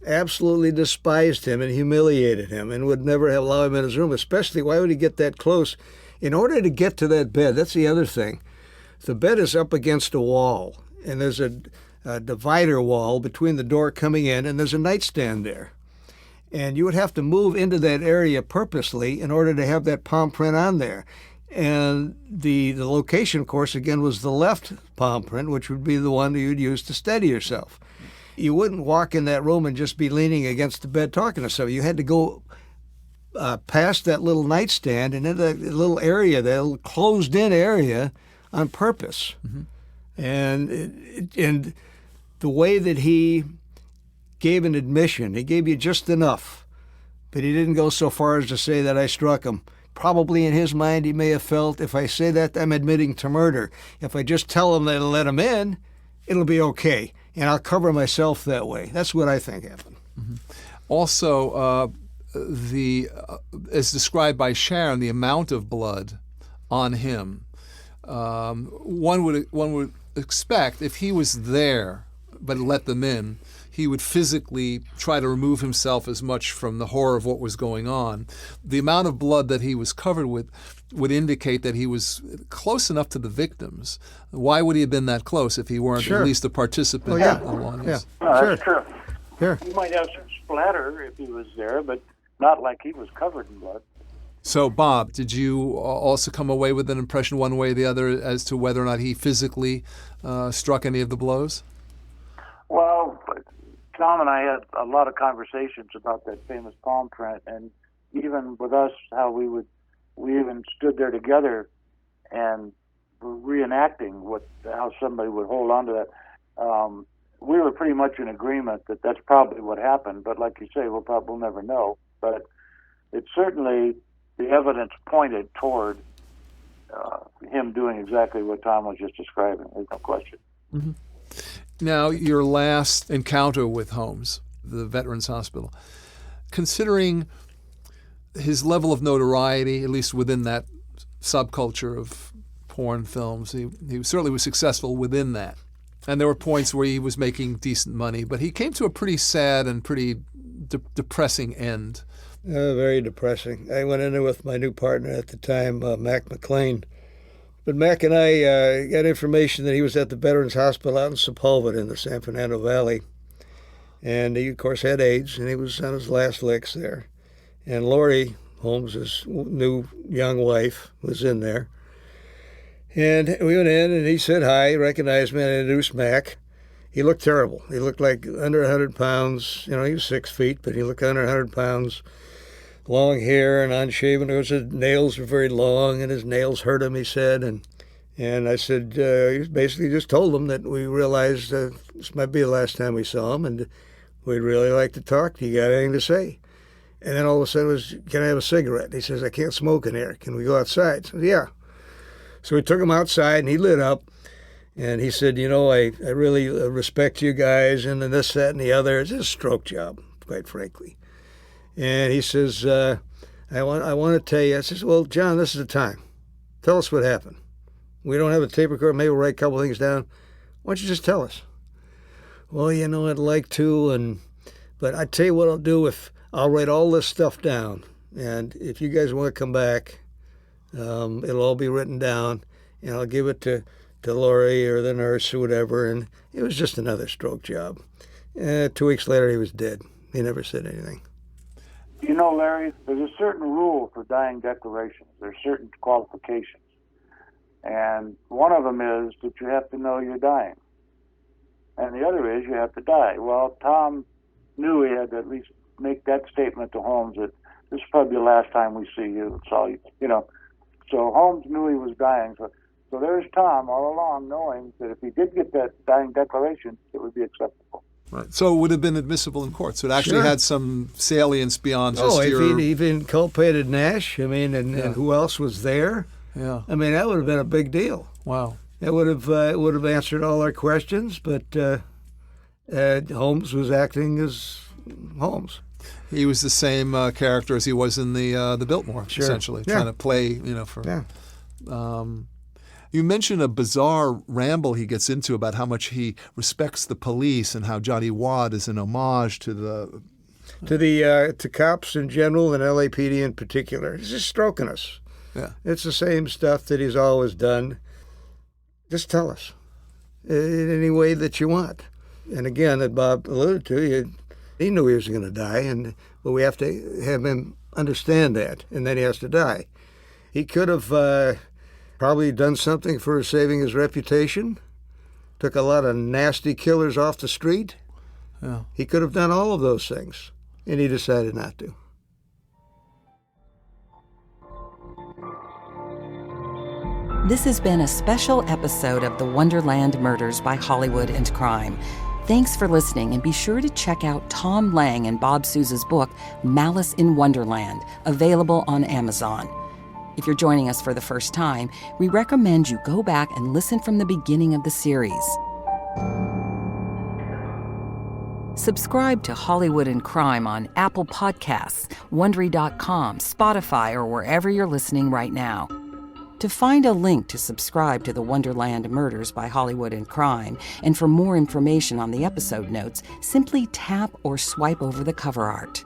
absolutely despised him and humiliated him, and would never allow him in his room. Especially, why would he get that close? In order to get to that bed, that's the other thing. The bed is up against a wall, and there's a divider wall between the door coming in, and there's a nightstand there. And you would have to move into that area purposely in order to have that palm print on there. And the location, of course, again, was the left palm print, which would be the one that you'd use to steady yourself. You wouldn't walk in that room and just be leaning against the bed talking to somebody. You had to go past that little nightstand and into that little area, that little closed-in area, on purpose. Mm-hmm. And the way that he gave an admission, he gave you just enough, but he didn't go so far as to say that I struck him. Probably in his mind he may have felt, if I say that, I'm admitting to murder. If I just tell him that I'll let him in, it'll be okay, and I'll cover myself that way. That's what I think happened. Mm-hmm. Also, as described by Sharon, the amount of blood on him, one would expect if he was there but let them in, he would physically try to remove himself as much from the horror of what was going on. The amount of blood that he was covered with would indicate that he was close enough to the victims. Why would he have been that close if he weren't at least a participant along his... That's true. Sure. He might have some splatter if he was there, but not like he was covered in blood. So, Bob, did you also come away with an impression one way or the other as to whether or not he physically struck any of the blows? Well, Tom and I had a lot of conversations about that famous palm print, and even with us, how we even stood there together and were reenacting how somebody would hold on to that. We were pretty much in agreement that that's probably what happened, but like you say, we'll never know. But it certainly, the evidence pointed toward him doing exactly what Tom was just describing. There's no question. Mm-hmm. Now, your last encounter with Holmes, the Veterans Hospital, considering his level of notoriety, at least within that subculture of porn films, he certainly was successful within that. And there were points where he was making decent money, but he came to a pretty sad and pretty depressing end. Very depressing. I went in there with my new partner at the time, Mac McLean. But Mac and I got information that he was at the Veterans Hospital out in Sepulveda in the San Fernando Valley. And he, of course, had AIDS, and he was on his last licks there. And Lori Holmes' new young wife was in there. And we went in, and he said hi, recognized me, and introduced Mac. He looked terrible. He looked like under 100 pounds. He was 6 feet, but he looked under 100 pounds. Long hair and unshaven. His nails were very long, and his nails hurt him, he said. And I said, he basically just told him that we realized this might be the last time we saw him, and we'd really like to talk to you. You got anything to say? And then all of a sudden it was, can I have a cigarette? He says, I can't smoke in here. Can we go outside? I said, yeah. So we took him outside, and he lit up. And he said, I really respect you guys, and then this, that, and the other. It's a stroke job, quite frankly. And he says, I want to tell you. I says, well, John, this is the time. Tell us what happened. We don't have a tape recorder. Maybe we'll write a couple things down. Why don't you just tell us? Well, I'd like to, but I tell you what I'll do. If I'll write all this stuff down, and if you guys want to come back, it'll all be written down, and I'll give it to Lori or the nurse or whatever. And it was just another stroke job. 2 weeks later, he was dead. He never said anything. Larry, there's a certain rule for dying declarations. There's certain qualifications. And one of them is that you have to know you're dying. And the other is you have to die. Well, Tom knew he had to at least make that statement to Holmes that this is probably the last time we see you. So Holmes knew he was dying. So there's Tom all along knowing that if he did get that dying declaration, it would be acceptable. Right. So it would have been admissible in court. So it actually had some salience beyond just your... if he'd even inculpated Nash, and who else was there? Yeah. That would have been a big deal. Wow. It would have answered all our questions, but Holmes was acting as Holmes. He was the same character as he was in the Biltmore, essentially, trying to play, for... Yeah. You mentioned a bizarre ramble he gets into about how much he respects the police and how Johnny Watt is an homage to cops in general and LAPD in particular. He's just stroking us. Yeah, it's the same stuff that he's always done. Just tell us in any way that you want. And again, that Bob alluded to, he knew he was going to die, but we have to have him understand that, and then he has to die. He could have probably done something for saving his reputation. Took a lot of nasty killers off the street. Yeah. He could have done all of those things, and he decided not to. This has been a special episode of the Wonderland Murders by Hollywood and Crime. Thanks for listening, and be sure to check out Tom Lang and Bob Sousa's book, Malice in Wonderland, available on Amazon. If you're joining us for the first time, we recommend you go back and listen from the beginning of the series. Subscribe to Hollywood and Crime on Apple Podcasts, Wondery.com, Spotify, or wherever you're listening right now. To find a link to subscribe to the Wonderland Murders by Hollywood and Crime, and for more information on the episode notes, simply tap or swipe over the cover art.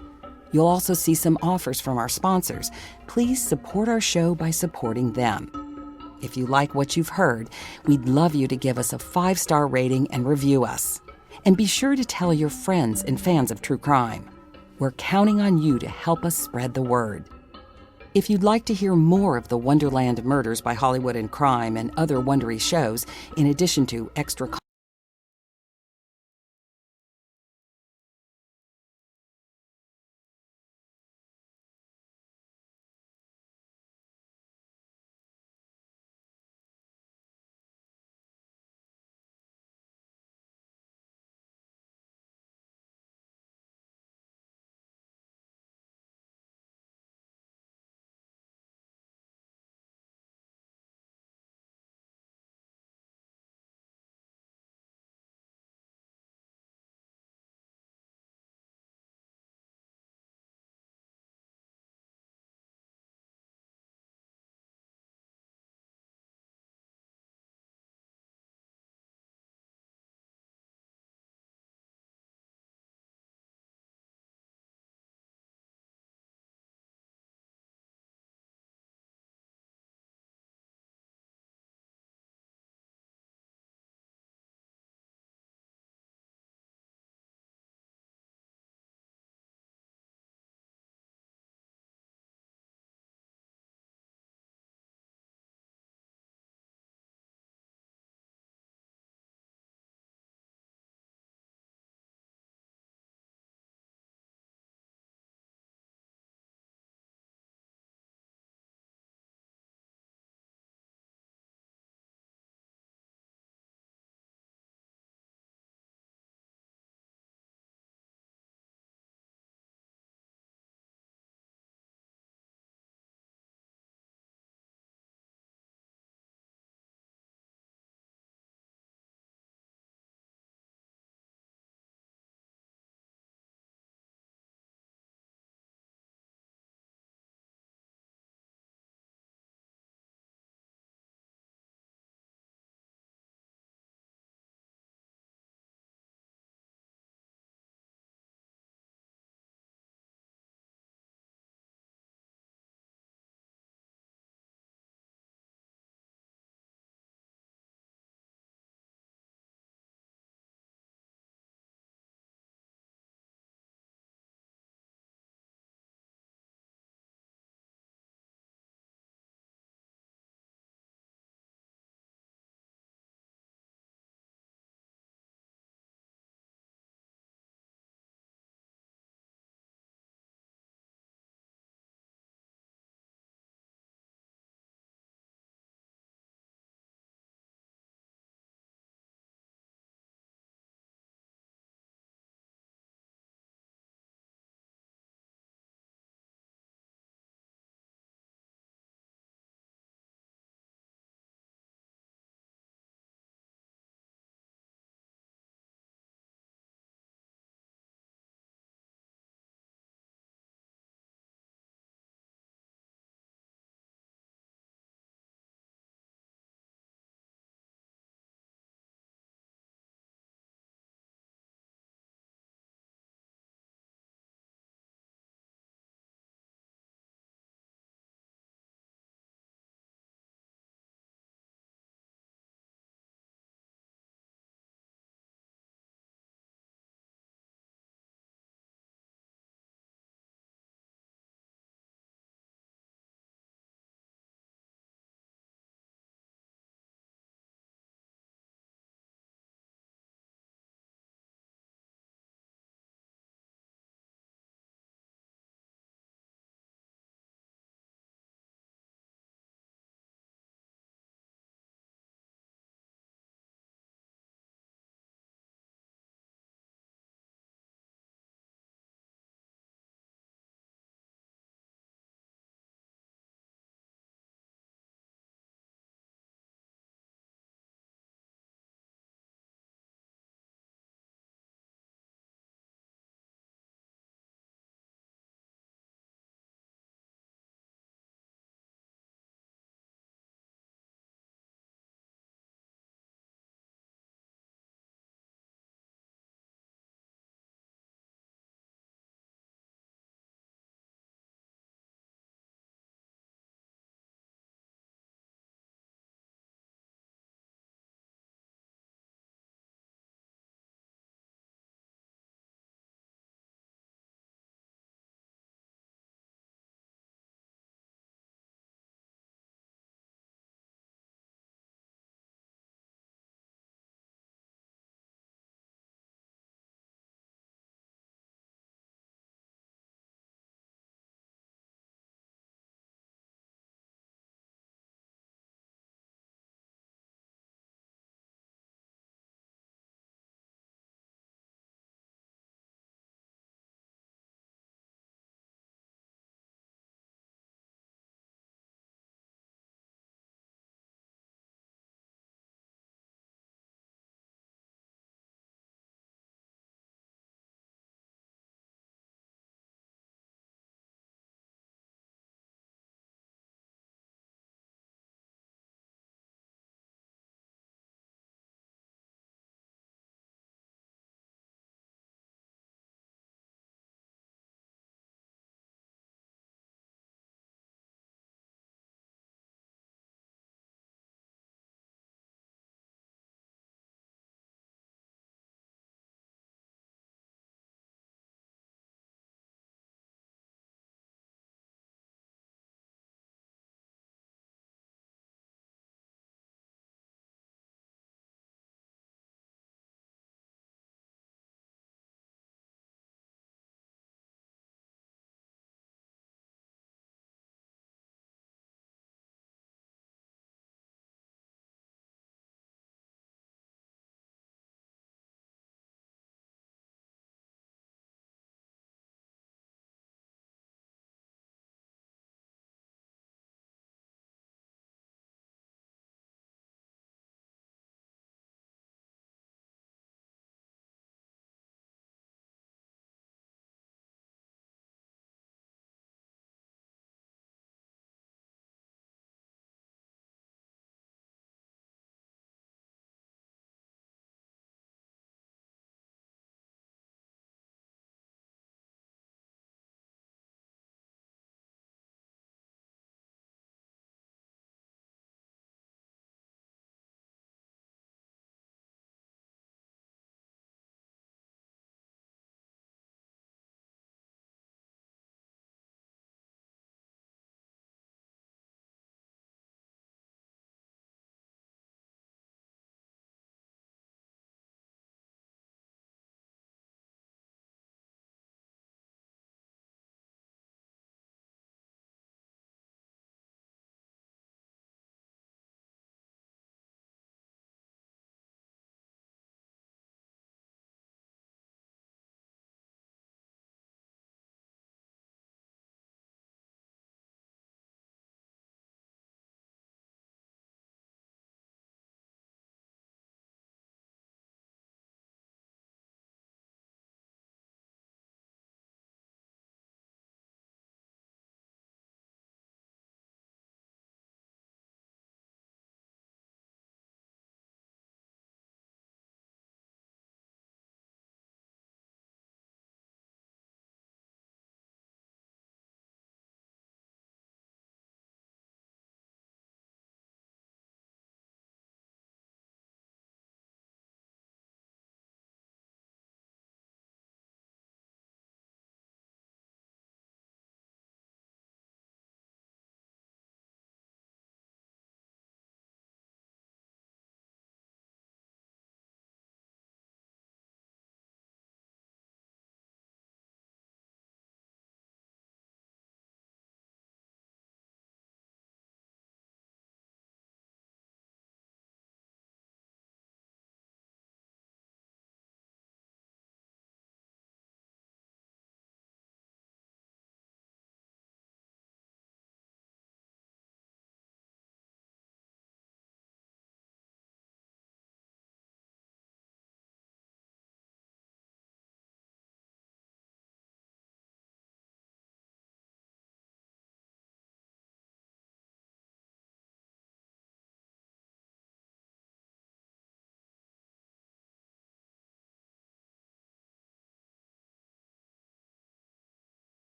You'll also see some offers from our sponsors. Please support our show by supporting them. If you like what you've heard, we'd love you to give us a 5-star rating and review us. And be sure to tell your friends and fans of true crime. We're counting on you to help us spread the word. If you'd like to hear more of the Wonderland Murders by Hollywood and Crime and other Wondery shows, in addition to extra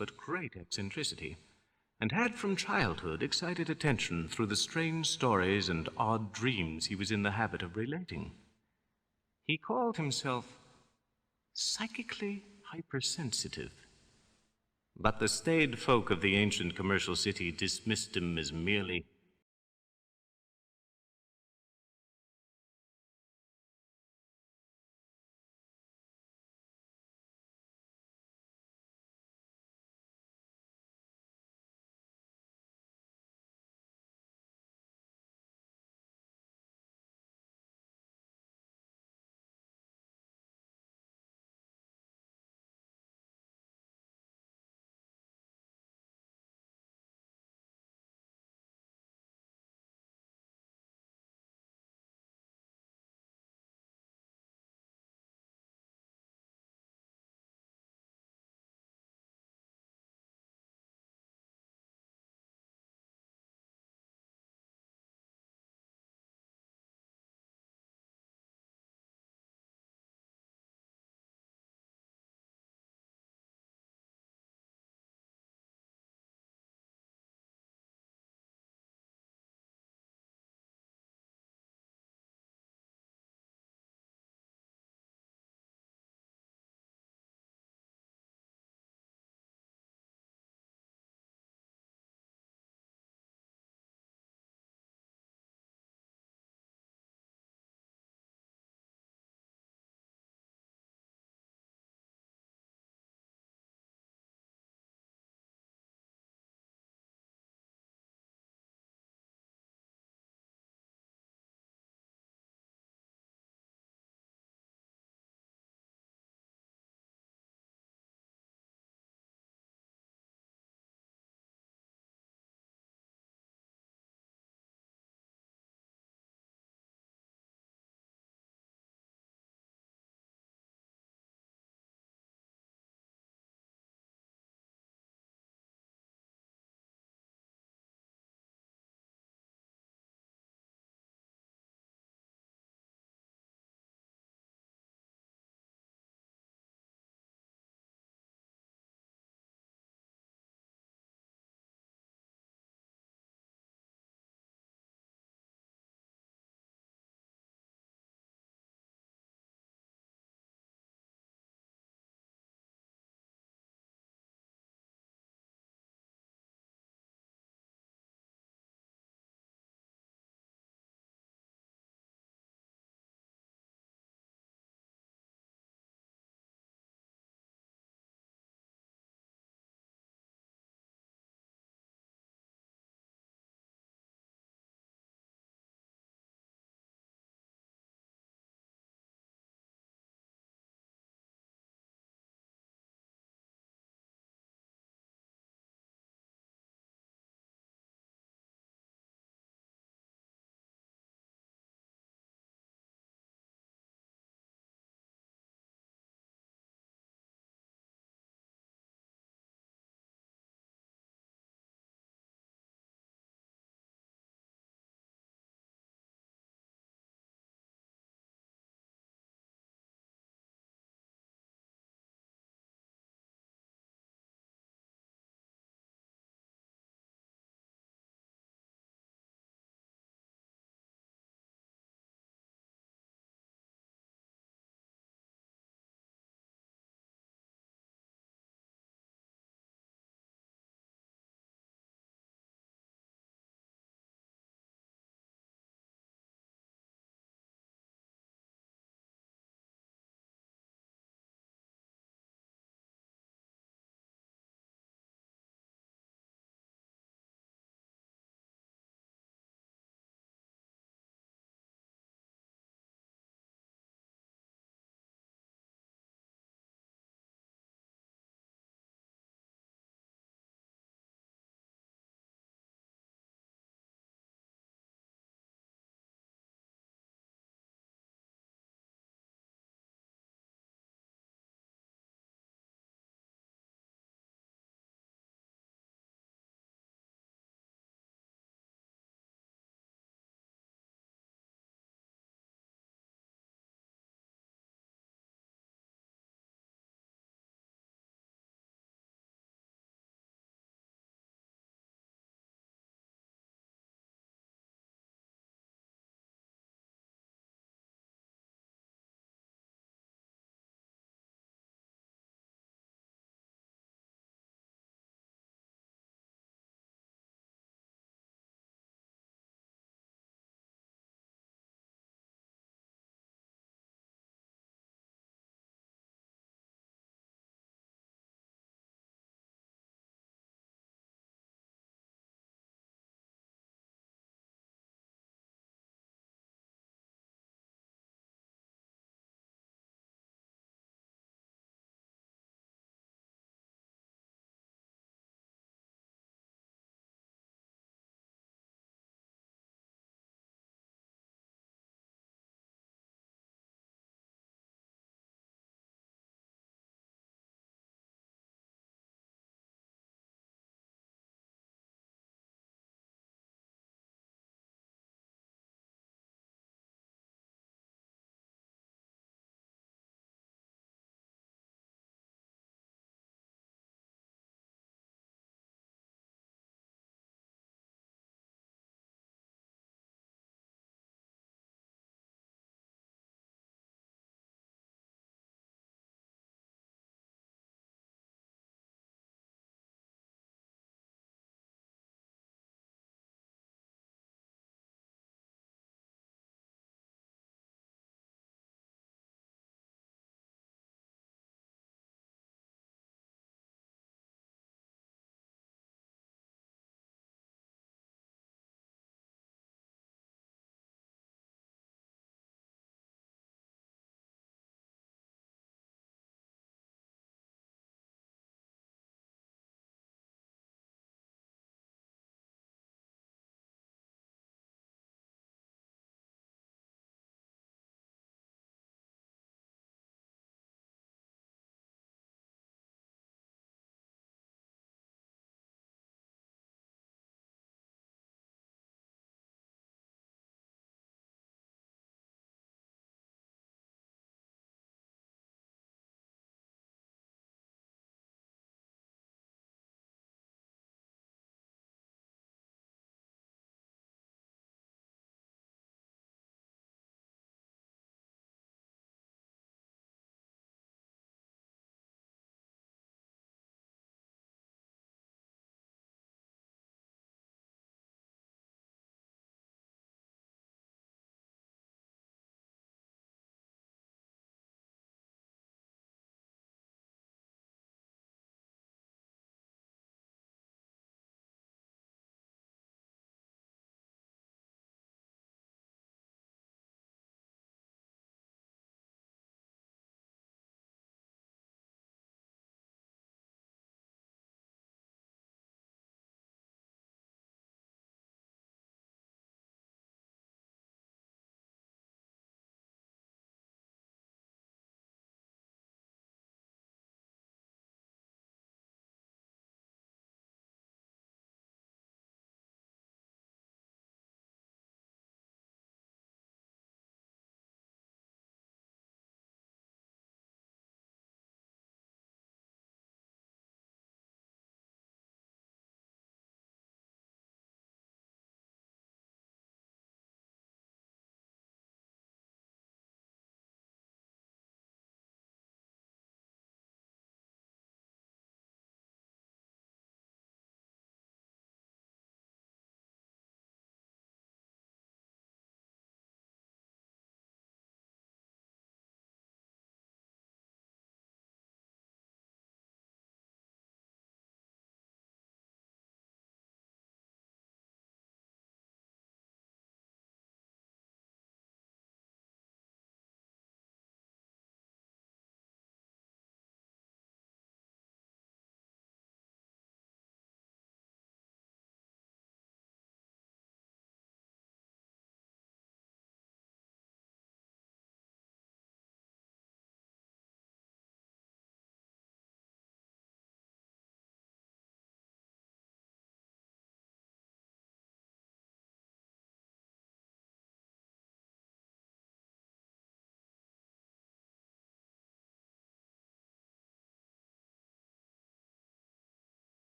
but great eccentricity, and had from childhood excited attention through the strange stories and odd dreams he was in the habit of relating. He called himself psychically hypersensitive, but the staid folk of the ancient commercial city dismissed him as merely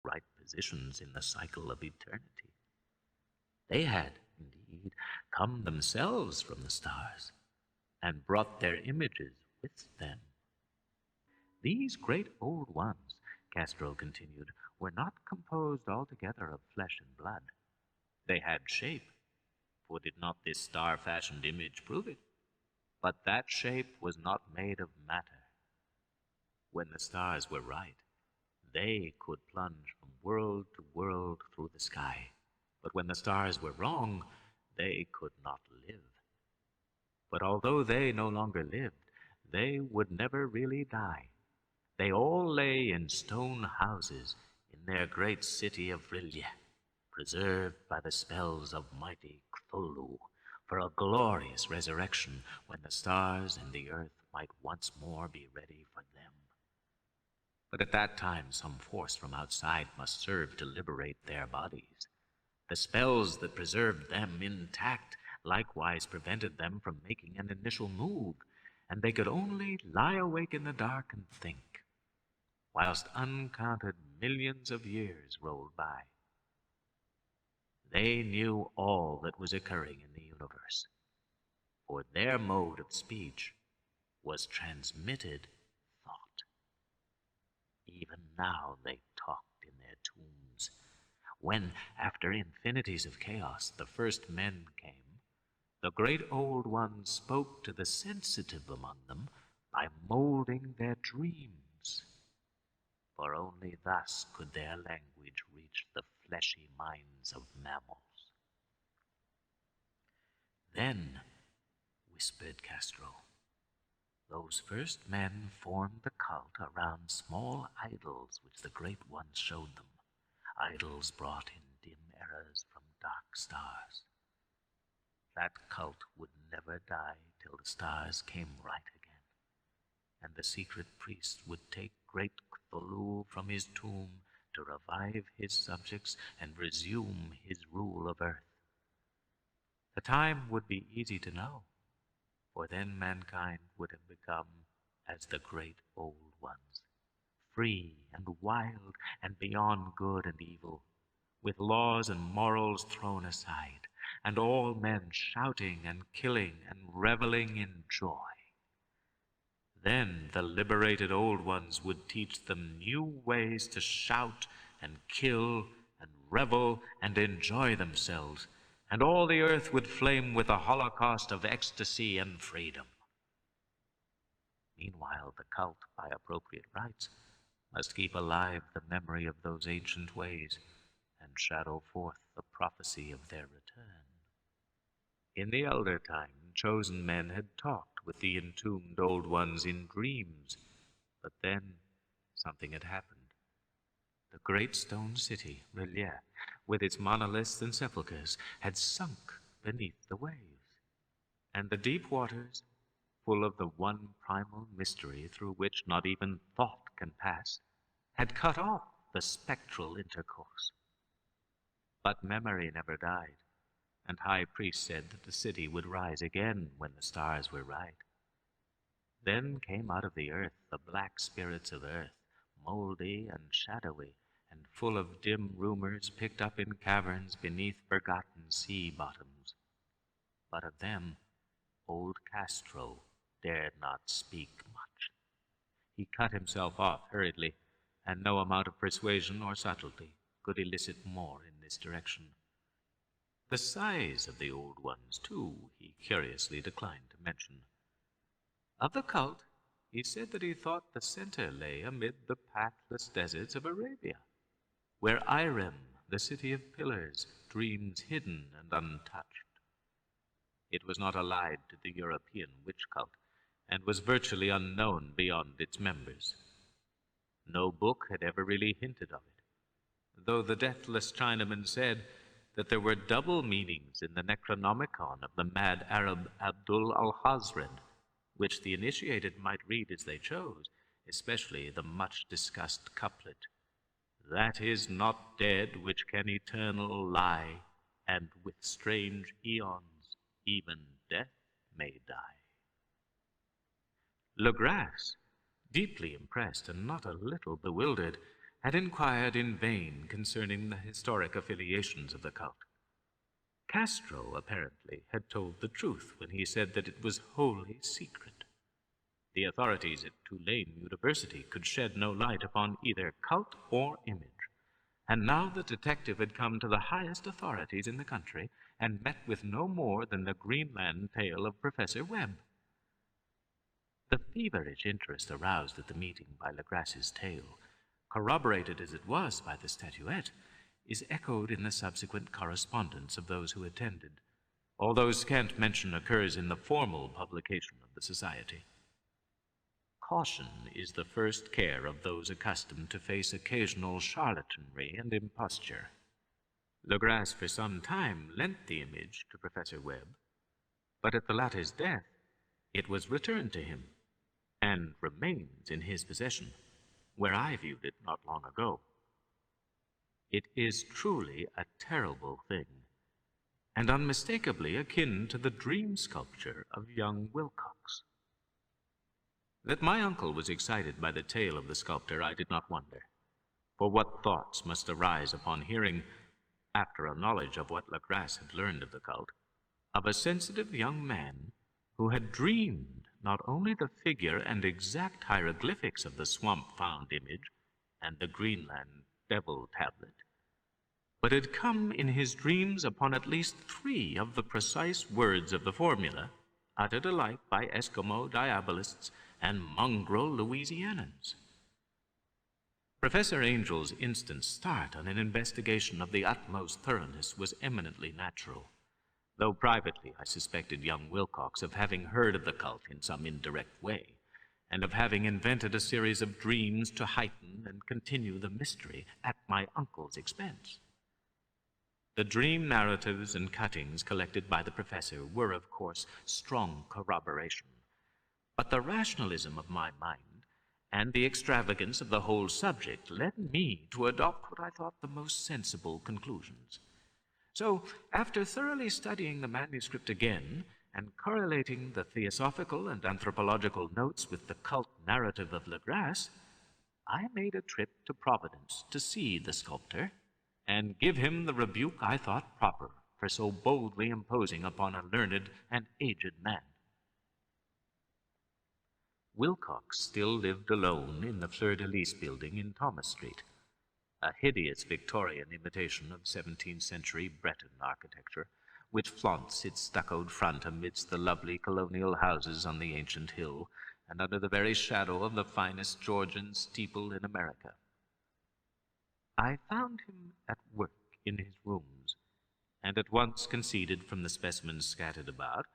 right positions in the cycle of eternity. They had, indeed, come themselves from the stars and brought their images with them. These great old ones, Castro continued, were not composed altogether of flesh and blood. They had shape, for did not this star-fashioned image prove it? But that shape was not made of matter. When the stars were right, they could plunge from world to world through the sky. But when the stars were wrong, they could not live. But although they no longer lived, they would never really die. They all lay in stone houses in their great city of Rilye, preserved by the spells of mighty Cthulhu, for a glorious resurrection when the stars and the earth might once more be ready for them. But at that time some force from outside must serve to liberate their bodies. The spells that preserved them intact likewise prevented them from making an initial move, and they could only lie awake in the dark and think, whilst uncounted millions of years rolled by. They knew all that was occurring in the universe, for their mode of speech was transmitted thought. Even now they talked in their tombs. When, after infinities of chaos, the first men came, the great old ones spoke to the sensitive among them by molding their dreams. For only thus could their language reach the fleshy minds of mammals. Then, whispered Castro, those first men formed the cult around small idols which the great ones showed them, idols brought in dim eras from dark stars. That cult would never die till the stars came right again, and the secret priest would take great Cthulhu from his tomb to revive his subjects and resume his rule of earth. The time would be easy to know, for then mankind would have become as the great old ones, free and wild and beyond good and evil, with laws and morals thrown aside, and all men shouting and killing and reveling in joy. Then the liberated old ones would teach them new ways to shout and kill and revel and enjoy themselves, and all the earth would flame with a holocaust of ecstasy and freedom. Meanwhile, the cult, by appropriate rites, must keep alive the memory of those ancient ways and shadow forth the prophecy of their return. In the elder time, chosen men had talked with the entombed old ones in dreams, but then something had happened. The great stone city, Rilye, with its monoliths and sepulchres, had sunk beneath the waves, and the deep waters, full of the one primal mystery through which not even thought can pass, had cut off the spectral intercourse. But memory never died, and high priest said that the city would rise again when the stars were right. Then came out of the earth the black spirits of earth, moldy and shadowy, and full of dim rumors picked up in caverns beneath forgotten sea bottoms. But of them old Castro dared not speak much. He cut himself off hurriedly, and no amount of persuasion or subtlety could elicit more in this direction. The size of the old ones, too, he curiously declined to mention. Of the cult, he said that he thought the center lay amid the pathless deserts of Arabia, where Irem, the city of pillars, dreams hidden and untouched. It was not allied to the European witch cult, and was virtually unknown beyond its members. No book had ever really hinted of it, though the deathless Chinaman said that there were double meanings in the Necronomicon of the mad Arab Abdul al-Hazred, which the initiated might read as they chose, especially the much-discussed couplet, "That is not dead which can eternal lie, and with strange eons even death may die." Legrasse, deeply impressed and not a little bewildered, had inquired in vain concerning the historic affiliations of the cult. Castro, apparently, had told the truth when he said that it was wholly secret. The authorities at Tulane University could shed no light upon either cult or image, and now the detective had come to the highest authorities in the country and met with no more than the Greenland tale of Professor Webb. The feverish interest aroused at the meeting by Legrasse's tale, corroborated as it was by the statuette, is echoed in the subsequent correspondence of those who attended, although scant mention occurs in the formal publication of the society. Caution is the first care of those accustomed to face occasional charlatanry and imposture. Legrasse for some time lent the image to Professor Webb, but at the latter's death it was returned to him, and remains in his possession, where I viewed it not long ago. It is truly a terrible thing, and unmistakably akin to the dream sculpture of young Wilcox. That my uncle was excited by the tale of the sculptor I did not wonder, for what thoughts must arise upon hearing, after a knowledge of what Legrasse had learned of the cult, of a sensitive young man who had dreamed not only the figure and exact hieroglyphics of the swamp-found image and the Greenland devil tablet, but had come in his dreams upon at least 3 of the precise words of the formula, uttered alike by Eskimo diabolists and mongrel Louisianans. Professor Angel's instant start on an investigation of the utmost thoroughness was eminently natural, though privately I suspected young Wilcox of having heard of the cult in some indirect way, and of having invented a series of dreams to heighten and continue the mystery at my uncle's expense. The dream narratives and cuttings collected by the professor were, of course, strong corroboration, but the rationalism of my mind and the extravagance of the whole subject led me to adopt what I thought the most sensible conclusions. So, after thoroughly studying the manuscript again and correlating the theosophical and anthropological notes with the cult narrative of Legrasse, I made a trip to Providence to see the sculptor and give him the rebuke I thought proper for so boldly imposing upon a learned and aged man. Wilcox still lived alone in the Fleur-de-Lis building in Thomas Street, a hideous Victorian imitation of 17th century Breton architecture, which flaunts its stuccoed front amidst the lovely colonial houses on the ancient hill and under the very shadow of the finest Georgian steeple in America. I found him at work in his rooms, and at once conceded from the specimens scattered about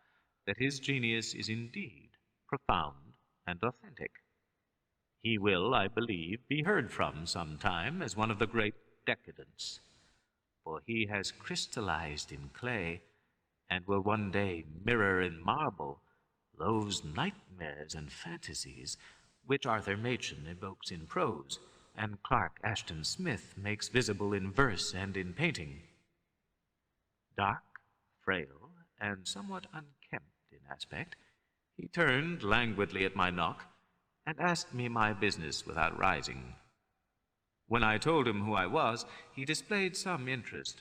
that his genius is indeed profound and authentic. He will, I believe, be heard from some time as one of the great decadents, for he has crystallized in clay and will one day mirror in marble those nightmares and fantasies which Arthur Machen evokes in prose and Clark Ashton Smith makes visible in verse and in painting. Dark, frail, and somewhat unkempt in aspect, he turned languidly at my knock and asked me my business without rising. When I told him who I was, he displayed some interest,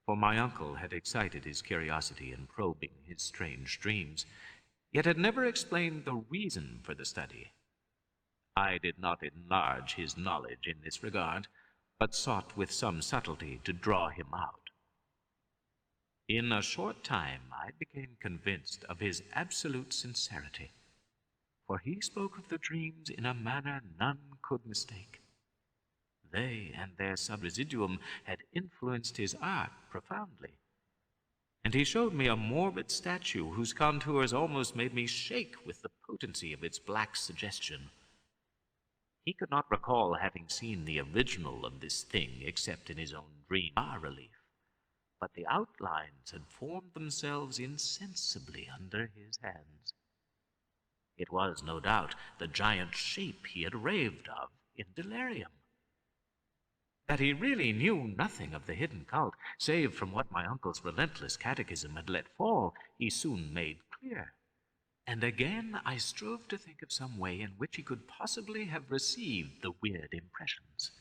for my uncle had excited his curiosity in probing his strange dreams, yet had never explained the reason for the study. I did not enlarge his knowledge in this regard, but sought with some subtlety to draw him out. In a short time I became convinced of his absolute sincerity, for he spoke of the dreams in a manner none could mistake. They and their subresiduum had influenced his art profoundly, and he showed me a morbid statue whose contours almost made me shake with the potency of its black suggestion. He could not recall having seen the original of this thing except in his own dream bas-relief, but the outlines had formed themselves insensibly under his hands. It was, no doubt, the giant shape he had raved of in delirium. That he really knew nothing of the hidden cult, save from what my uncle's relentless catechism had let fall, he soon made clear. And again I strove to think of some way in which he could possibly have received the weird impressions.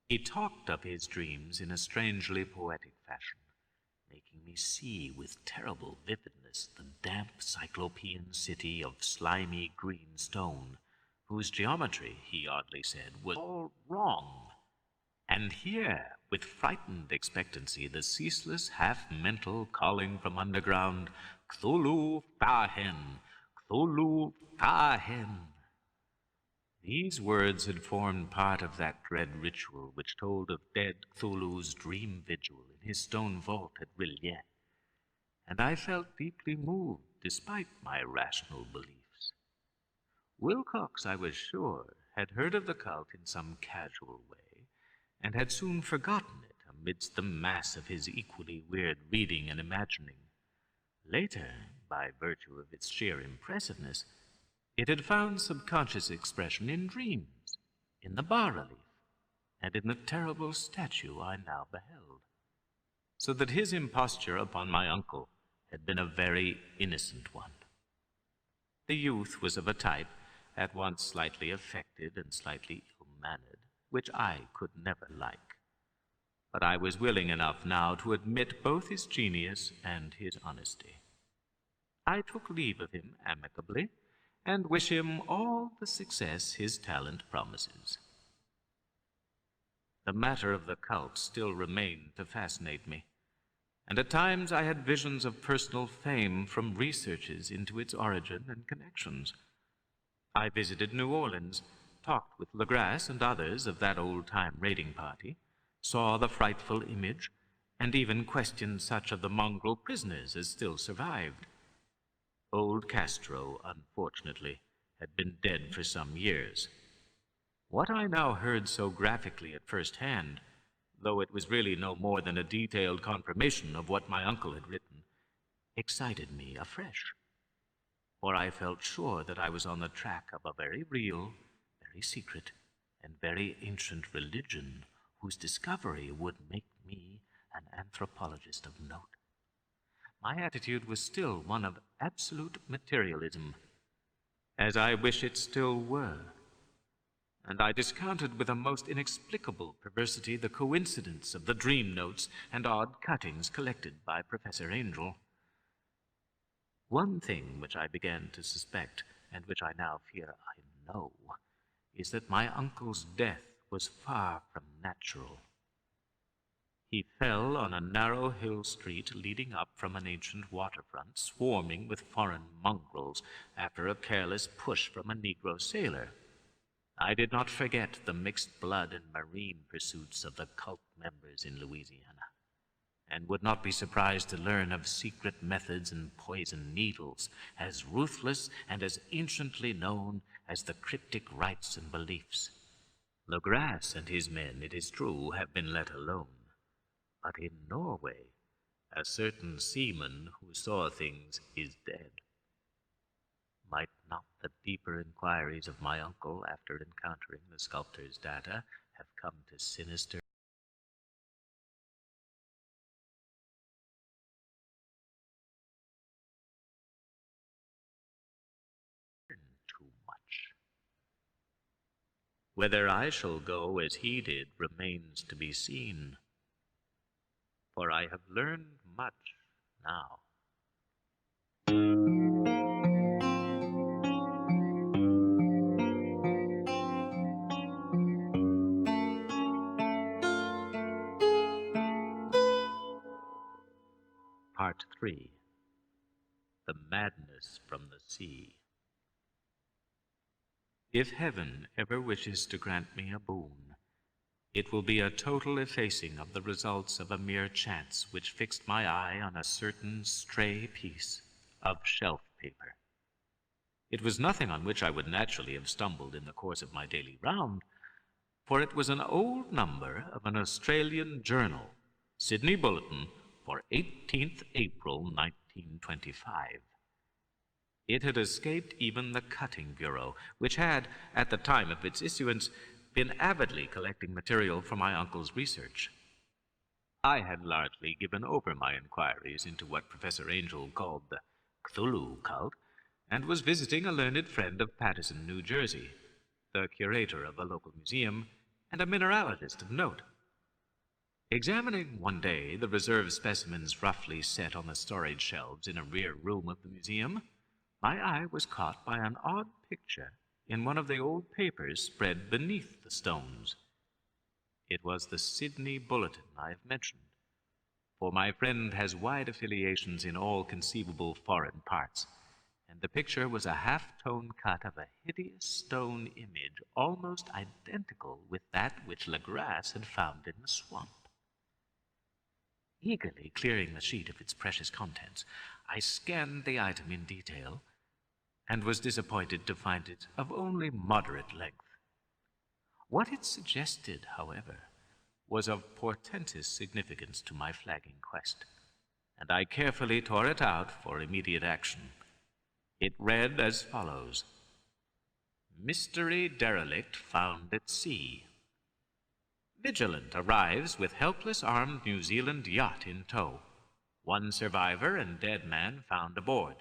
He talked of his dreams in a strangely poetic fashion, making me see with terrible vividness the damp cyclopean city of slimy green stone, whose geometry, he oddly said, was all wrong, and hear with frightened expectancy the ceaseless half-mental calling from underground, Cthulhu Fahen, Cthulhu Fahen. These words had formed part of that dread ritual which told of dead Cthulhu's dream vigil in his stone vault at Rilliet, and I felt deeply moved despite my rational beliefs. Wilcox, I was sure, had heard of the cult in some casual way, and had soon forgotten it amidst the mass of his equally weird reading and imagining. Later, by virtue of its sheer impressiveness, it had found subconscious expression in dreams, in the bas-relief, and in the terrible statue I now beheld, so that his imposture upon my uncle had been a very innocent one. The youth was of a type at once slightly affected and slightly ill-mannered, which I could never like. But I was willing enough now to admit both his genius and his honesty. I took leave of him amicably, and wish him all the success his talent promises. The matter of the cult still remained to fascinate me, and at times I had visions of personal fame from researches into its origin and connections. I visited New Orleans, talked with Legrasse and others of that old-time raiding party, saw the frightful image, and even questioned such of the mongrel prisoners as still survived. Old Castro, unfortunately, had been dead for some years. What I now heard so graphically at first hand, though it was really no more than a detailed confirmation of what my uncle had written, excited me afresh, for I felt sure that I was on the track of a very real, very secret, and very ancient religion whose discovery would make me an anthropologist of note. My attitude was still one of absolute materialism, as I wish it still were, and I discounted with a most inexplicable perversity the coincidence of the dream notes and odd cuttings collected by Professor Angel. One thing which I began to suspect, and which I now fear I know, is that my uncle's death was far from natural. He fell on a narrow hill street leading up from an ancient waterfront swarming with foreign mongrels after a careless push from a Negro sailor. I did not forget the mixed blood and marine pursuits of the cult members in Louisiana, and would not be surprised to learn of secret methods and poison needles as ruthless and as anciently known as the cryptic rites and beliefs. Legrasse and his men, it is true, have been let alone. But in Norway, a certain seaman who saw things is dead. Might not the deeper inquiries of my uncle after encountering the sculptor's data have come to sinister too much? Whether I shall go as he did remains to be seen, for I have learned much now. Part 3. The Madness from the Sea. If heaven ever wishes to grant me a boon, it will be a total effacing of the results of a mere chance which fixed my eye on a certain stray piece of shelf paper. It was nothing on which I would naturally have stumbled in the course of my daily round, for it was an old number of an Australian journal, Sydney Bulletin, for 18th April 1925. It had escaped even the Cutting Bureau, which had, at the time of its issuance, been avidly collecting material for my uncle's research. I had largely given over my inquiries into what Professor Angel called the Cthulhu cult, and was visiting a learned friend of Paterson, New Jersey, the curator of a local museum, and a mineralogist of note. Examining one day the reserve specimens roughly set on the storage shelves in a rear room of the museum, my eye was caught by an odd picture in one of the old papers spread beneath the stones. It was the Sydney Bulletin I have mentioned, for my friend has wide affiliations in all conceivable foreign parts, and the picture was a half-tone cut of a hideous stone image almost identical with that which Legrasse had found in the swamp. Eagerly clearing the sheet of its precious contents, I scanned the item in detail and was disappointed to find it of only moderate length. What it suggested, however, was of portentous significance to my flagging quest, and I carefully tore it out for immediate action. It read as follows: Mystery derelict found at sea. Vigilant arrives with helpless armed New Zealand yacht in tow. One survivor and dead man found aboard.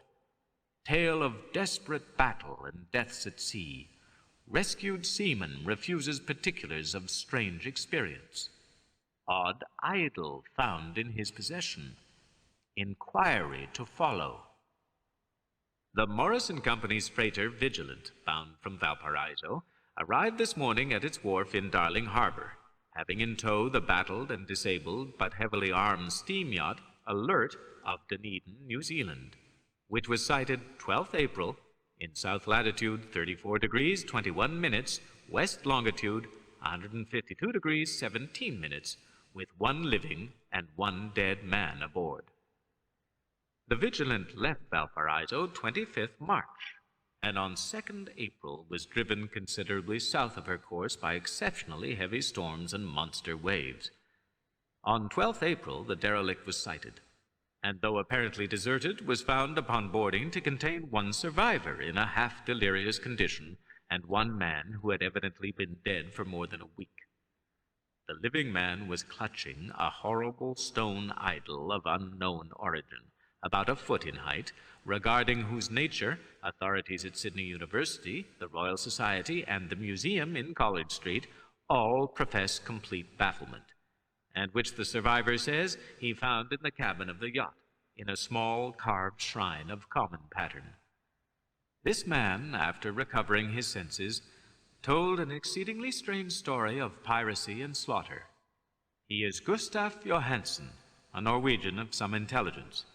Tale of desperate battle and deaths at sea. Rescued seaman refuses particulars of strange experience. Odd idol found in his possession. Inquiry to follow. The Morris & Company's freighter Vigilant, bound from Valparaiso, arrived this morning at its wharf in Darling Harbor, having in tow the battled and disabled but heavily armed steam yacht Alert of Dunedin, New Zealand, which was sighted 12th April in south latitude 34 degrees 21 minutes, west longitude 152 degrees 17 minutes, with one living and one dead man aboard. The Vigilant left Valparaiso 25th March, and on 2nd April was driven considerably south of her course by exceptionally heavy storms and monster waves. On 12th April, the derelict was sighted, and though apparently deserted, was found upon boarding to contain one survivor in a half-delirious condition and one man who had evidently been dead for more than a week. The living man was clutching a horrible stone idol of unknown origin, about a foot in height, regarding whose nature authorities at Sydney University, the Royal Society, and the museum in College Street all profess complete bafflement, and which the survivor says he found in the cabin of the yacht, in a small carved shrine of common pattern. This man, after recovering his senses, told an exceedingly strange story of piracy and slaughter. He is Gustaf Johansen, a Norwegian of some intelligence,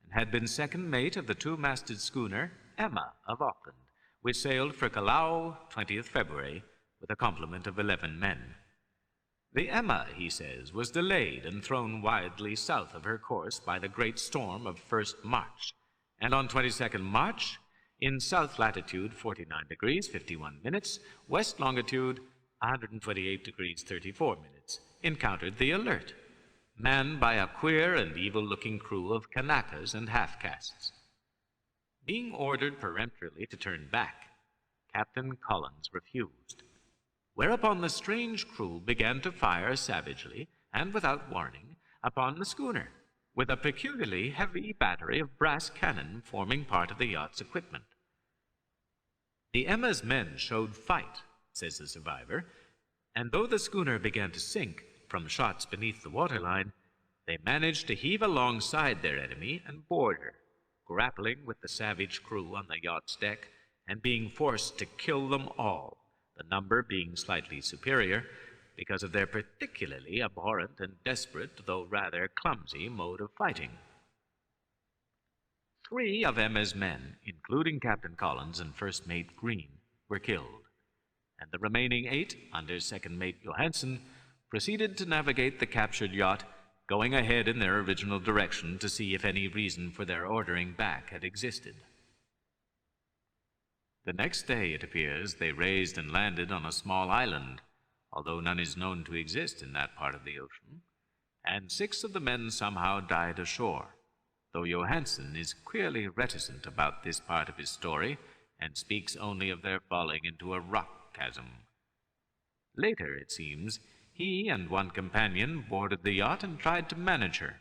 and had been second mate of the two-masted schooner Emma of Auckland, which sailed for Callao 20th February with a complement of 11 men. The Emma, he says, was delayed and thrown widely south of her course by the great storm of 1st March, and on 22nd March, in south latitude 49 degrees 51 minutes, west longitude 128 degrees 34 minutes, encountered the Alert, manned by a queer and evil-looking crew of Kanakas and half-castes. Being ordered peremptorily to turn back, Captain Collins refused, whereupon the strange crew began to fire savagely and without warning upon the schooner, with a peculiarly heavy battery of brass cannon forming part of the yacht's equipment. The Emma's men showed fight, says the survivor, and though the schooner began to sink from shots beneath the waterline, they managed to heave alongside their enemy and board her, grappling with the savage crew on the yacht's deck and being forced to kill them all, the number being slightly superior because of their particularly abhorrent and desperate, though rather clumsy, mode of fighting. 3 of Emma's men, including Captain Collins and First Mate Green, were killed, and the remaining 8, under Second Mate Johansen, proceeded to navigate the captured yacht, going ahead in their original direction to see if any reason for their ordering back had existed. The next day, it appears, they raised and landed on a small island, although none is known to exist in that part of the ocean, and 6 of the men somehow died ashore, though Johansen is queerly reticent about this part of his story and speaks only of their falling into a rock chasm. Later, it seems, he and one companion boarded the yacht and tried to manage her,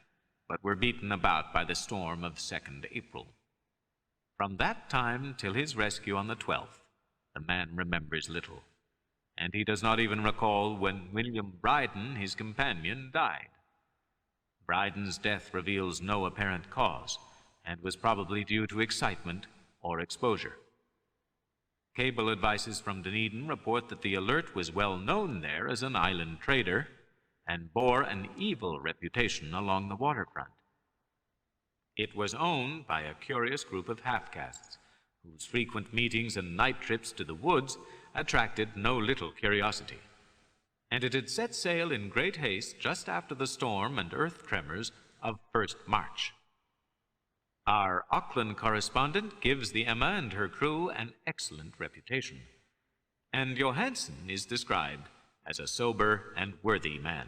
but were beaten about by the storm of 2nd April. From that time till his rescue on the 12th, the man remembers little, and he does not even recall when William Bryden, his companion, died. Bryden's death reveals no apparent cause, and was probably due to excitement or exposure. Cable advices from Dunedin report that the Alert was well known there as an island trader and bore an evil reputation along the waterfront. It was owned by a curious group of half-castes, whose frequent meetings and night trips to the woods attracted no little curiosity. And it had set sail in great haste just after the storm and earth tremors of 1st March. Our Auckland correspondent gives the Emma and her crew an excellent reputation, and Johansen is described as a sober and worthy man.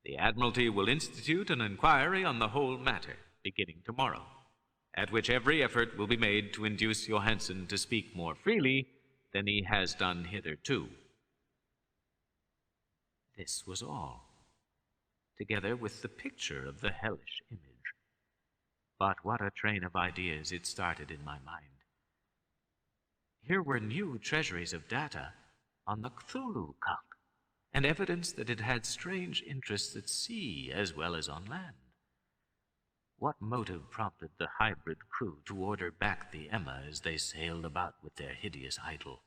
The Admiralty will institute an inquiry on the whole matter, beginning tomorrow, at which every effort will be made to induce Johansen to speak more freely than he has done hitherto. This was all, together with the picture of the hellish image. But what a train of ideas it started in my mind. Here were new treasuries of data on the Cthulhu cult, and evidence that it had strange interests at sea as well as on land. What motive prompted the hybrid crew to order back the Emma as they sailed about with their hideous idol?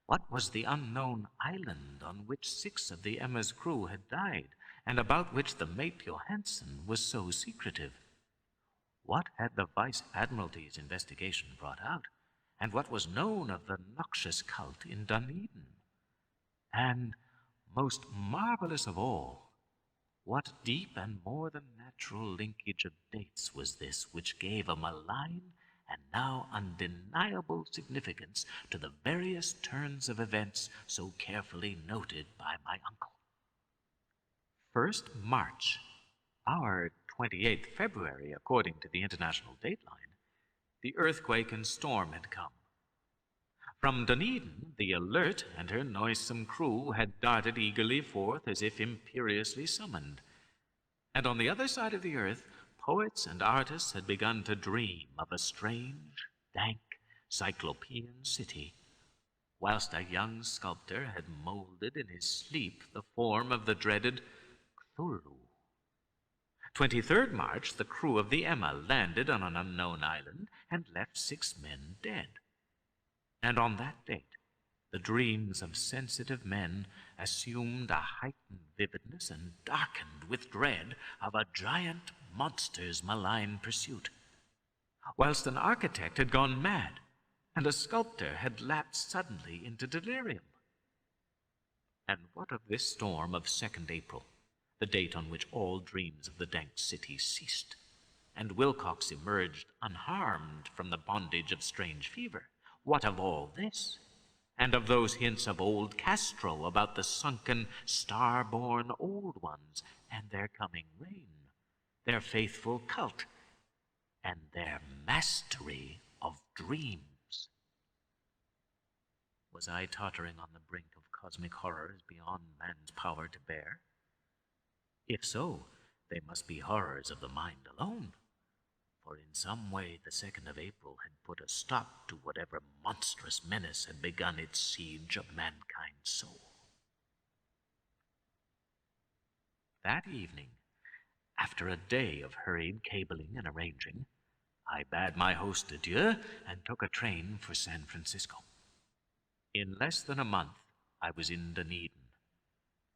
What was the unknown island on which 6 of the Emma's crew had died, and about which the mate Johansen was so secretive? What had the Vice Admiralty's investigation brought out, and what was known of the noxious cult in Dunedin? And, most marvelous of all, what deep and more than natural linkage of dates was this which gave a malign and now undeniable significance to the various turns of events so carefully noted by my uncle? 1st March, our 28th February, according to the international dateline, the earthquake and storm had come. From Dunedin, the Alert and her noisome crew had darted eagerly forth as if imperiously summoned. And on the other side of the earth, poets and artists had begun to dream of a strange, dank, cyclopean city, whilst a young sculptor had molded in his sleep the form of the dreaded Cthulhu. 23rd March, the crew of the Emma landed on an unknown island and left 6 men dead. And on that date, the dreams of sensitive men assumed a heightened vividness and darkened with dread of a giant monster's malign pursuit, whilst an architect had gone mad and a sculptor had lapsed suddenly into delirium. And what of this storm of 2nd April, the date on which all dreams of the dank city ceased, and Wilcox emerged unharmed from the bondage of strange fever? What of all this, and of those hints of old Castro about the sunken, star-born old ones and their coming reign, their faithful cult, and their mastery of dreams? Was I tottering on the brink of cosmic horrors beyond man's power to bear? If so, they must be horrors of the mind alone, for in some way the 2nd of April had put a stop to whatever monstrous menace had begun its siege of mankind's soul. That evening, after a day of hurried cabling and arranging, I bade my host adieu and took a train for San Francisco. In less than a month, I was in Dunedin,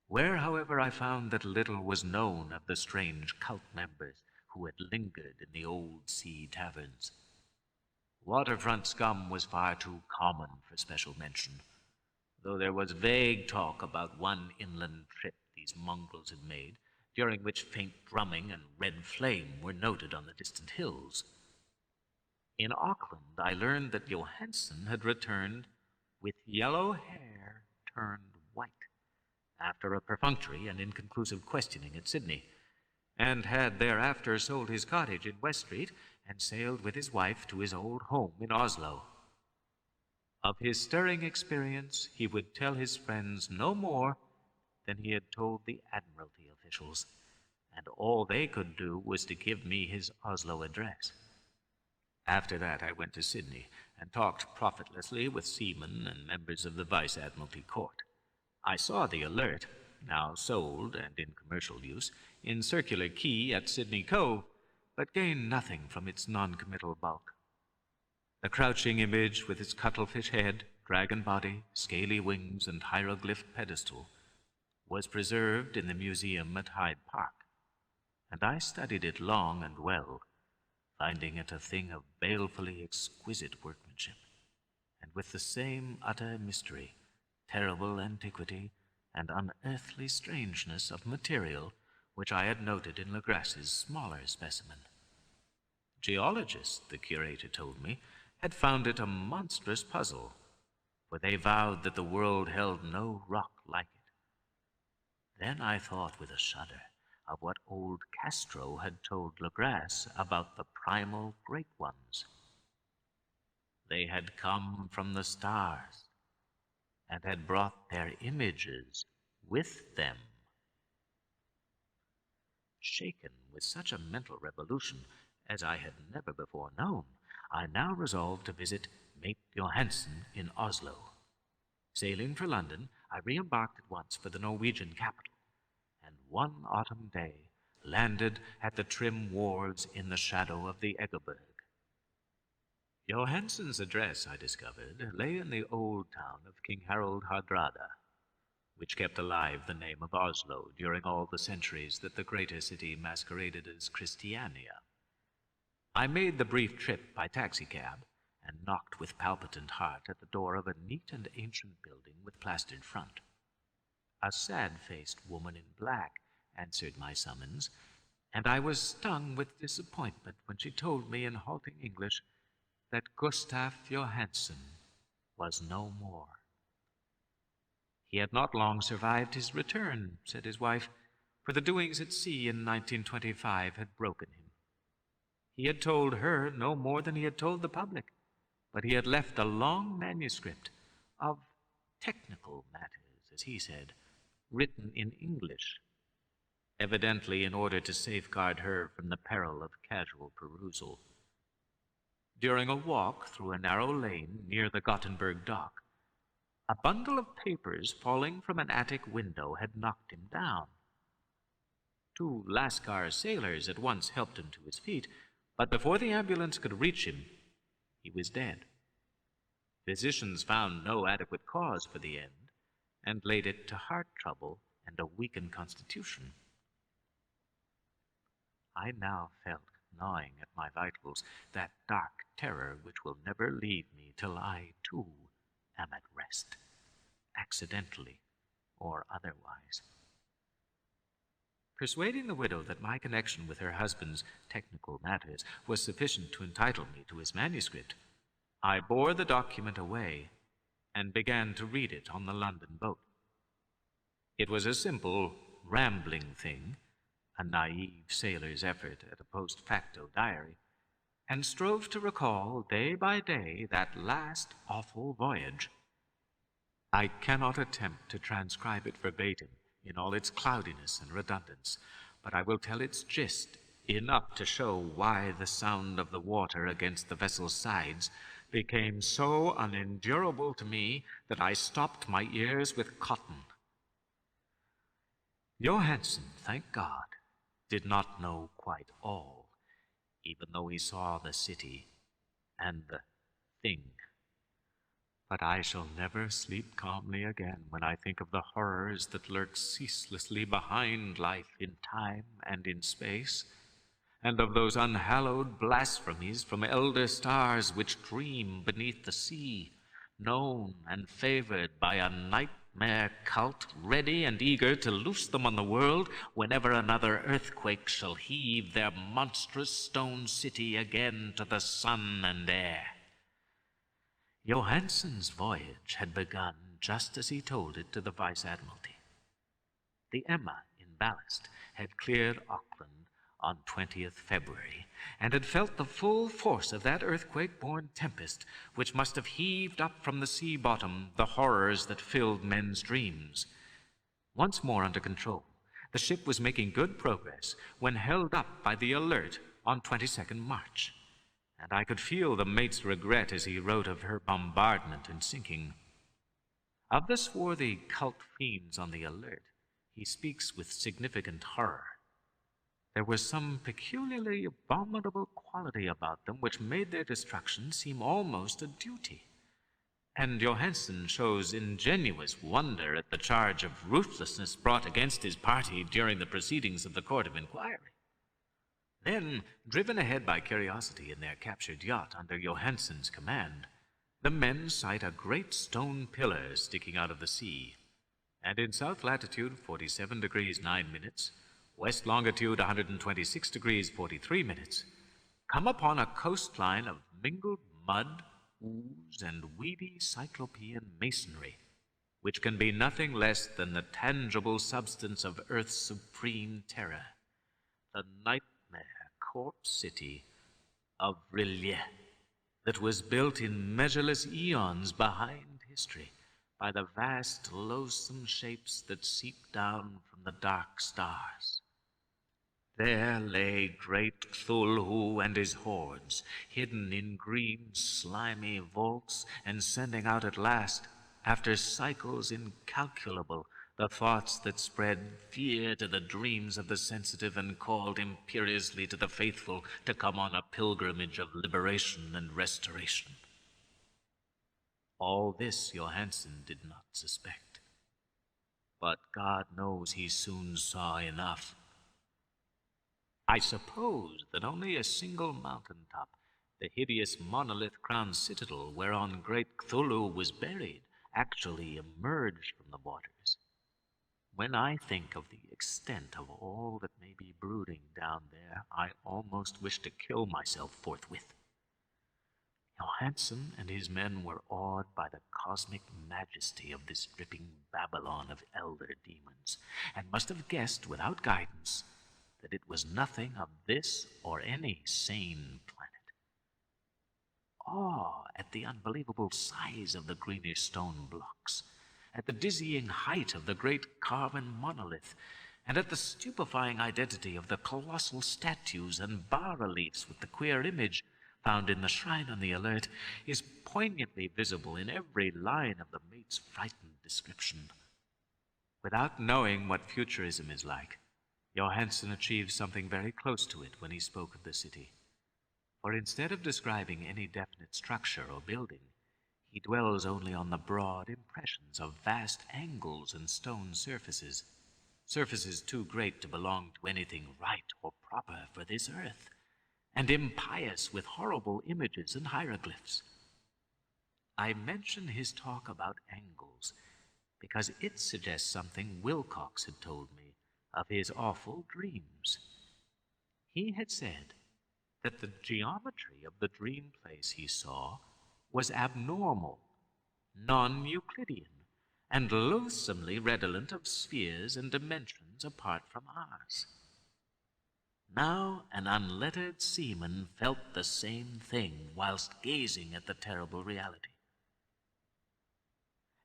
where, however, I found that little was known of the strange cult members who had lingered in the old sea taverns. Waterfront scum was far too common for special mention, though there was vague talk about one inland trip these mongrels had made, during which faint drumming and red flame were noted on the distant hills. In Auckland, I learned that Johansen had returned with yellow hair turned white, after a perfunctory and inconclusive questioning at Sydney, and had thereafter sold his cottage in West Street and sailed with his wife to his old home in Oslo. Of his stirring experience he would tell his friends no more than he had told the Admiralty officials, and all they could do was to give me his Oslo address. After that, I went to Sydney and talked profitlessly with seamen and members of the Vice Admiralty Court. I saw the Alert, now sold and in commercial use, in Circular Quay at Sydney Cove, but gained nothing from its non-committal bulk. The crouching image with its cuttlefish head, dragon body, scaly wings, and hieroglyph pedestal was preserved in the museum at Hyde Park, and I studied it long and well, finding it a thing of balefully exquisite workmanship, and with the same utter mystery, terrible antiquity, and unearthly strangeness of material which I had noted in Legrasse's smaller specimen. Geologists, the curator told me, had found it a monstrous puzzle, for they vowed that the world held no rock like it. Then I thought with a shudder of what old Castro had told Legrasse about the primal great ones. They had come from the stars and had brought their images with them. Shaken with such a mental revolution as I had never before known, I now resolved to visit Mate Johansen in Oslo. Sailing for London, I re-embarked at once for the Norwegian capital, and one autumn day landed at the trim wharves in the shadow of the Egerberg. Johansen's address, I discovered, lay in the old town of King Harald Hardrada, which kept alive the name of Oslo during all the centuries that the greater city masqueraded as Christiania. I made the brief trip by taxicab and knocked with palpitant heart at the door of a neat and ancient building with plastered front. A sad-faced woman in black answered my summons, and I was stung with disappointment when she told me in halting English that Gustav Johansen was no more. He had not long survived his return, said his wife, for the doings at sea in 1925 had broken him. He had told her no more than he had told the public, but he had left a long manuscript of technical matters, as he said, written in English, evidently in order to safeguard her from the peril of casual perusal. During a walk through a narrow lane near the Gothenburg dock, a bundle of papers falling from an attic window had knocked him down. Two Lascar sailors at once helped him to his feet, but before the ambulance could reach him, he was dead. Physicians found no adequate cause for the end and laid it to heart trouble and a weakened constitution. I now felt, gnawing at my vitals, that dark terror which will never leave me till I, too, am at rest, accidentally or otherwise. Persuading the widow that my connection with her husband's technical matters was sufficient to entitle me to his manuscript, I bore the document away and began to read it on the London boat. It was a simple, rambling thing, a naive sailor's effort at a post facto diary, and strove to recall day by day that last awful voyage. I cannot attempt to transcribe it verbatim in all its cloudiness and redundance, but I will tell its gist, enough to show why the sound of the water against the vessel's sides became so unendurable to me that I stopped my ears with cotton. Johansen, thank God, did not know quite all, even though he saw the city and the thing. But I shall never sleep calmly again when I think of the horrors that lurk ceaselessly behind life in time and in space, and of those unhallowed blasphemies from elder stars which dream beneath the sea, known and favored by a nightmare cult ready and eager to loose them on the world whenever another earthquake shall heave their monstrous stone city again to the sun and air. Johansen's voyage had begun just as he told it to the Vice Admiralty. The Emma, in ballast, had cleared Auckland on 20th February, and had felt the full force of that earthquake-born tempest which must have heaved up from the sea bottom the horrors that filled men's dreams. Once more under control, the ship was making good progress when held up by the Alert on 22nd March, and I could feel the mate's regret as he wrote of her bombardment and sinking. Of the swarthy cult fiends on the alert, he speaks with significant horror. There was some peculiarly abominable quality about them which made their destruction seem almost a duty. And Johansen shows ingenuous wonder at the charge of ruthlessness brought against his party during the proceedings of the Court of Inquiry. Then, driven ahead by curiosity in their captured yacht under Johansen's command, the men sight a great stone pillar sticking out of the sea, and in south latitude 47 degrees 9 minutes, west longitude 126 degrees 43 minutes, come upon a coastline of mingled mud, ooze, and weedy cyclopean masonry, which can be nothing less than the tangible substance of Earth's supreme terror, the nightmare corpse city of Rillier, that was built in measureless eons behind history by the vast, loathsome shapes that seep down from the dark stars. There lay great Cthulhu and his hordes, hidden in green, slimy vaults, and sending out at last, after cycles incalculable, the thoughts that spread fear to the dreams of the sensitive and called imperiously to the faithful to come on a pilgrimage of liberation and restoration. All this Johansen did not suspect, but God knows he soon saw enough. I suppose that only a single mountaintop, the hideous monolith-crowned citadel whereon great Cthulhu was buried, actually emerged from the waters. When I think of the extent of all that may be brooding down there, I almost wish to kill myself forthwith. Johansen and his men were awed by the cosmic majesty of this dripping Babylon of elder demons, and must have guessed without guidance that it was nothing of this or any sane planet. Awe at the unbelievable size of the greenish stone blocks, at the dizzying height of the great carven monolith, and at the stupefying identity of the colossal statues and bas-reliefs with the queer image found in the shrine on the alert, is poignantly visible in every line of the mate's frightened description. Without knowing what futurism is like, Johansen achieved something very close to it when he spoke of the city. For instead of describing any definite structure or building, he dwells only on the broad impressions of vast angles and stone surfaces, surfaces too great to belong to anything right or proper for this earth, and impious with horrible images and hieroglyphs. I mention his talk about angles because it suggests something Wilcox had told me of his awful dreams. He had said that the geometry of the dream place he saw was abnormal, non-Euclidean, and loathsomely redolent of spheres and dimensions apart from ours. Now an unlettered seaman felt the same thing whilst gazing at the terrible reality.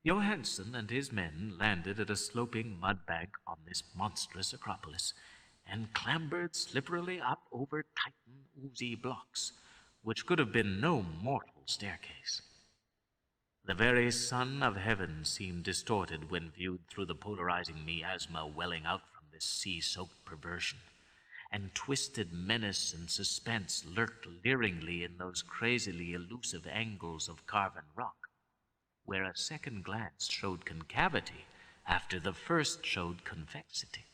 Johansen and his men landed at a sloping mud bank on this monstrous acropolis, and clambered slipperily up over Titan oozy blocks, which could have been no mortal staircase. The very sun of heaven seemed distorted when viewed through the polarizing miasma welling out from this sea-soaked perversion, and twisted menace and suspense lurked leeringly in those crazily elusive angles of carven rock, where a second glance showed concavity after the first showed convexity.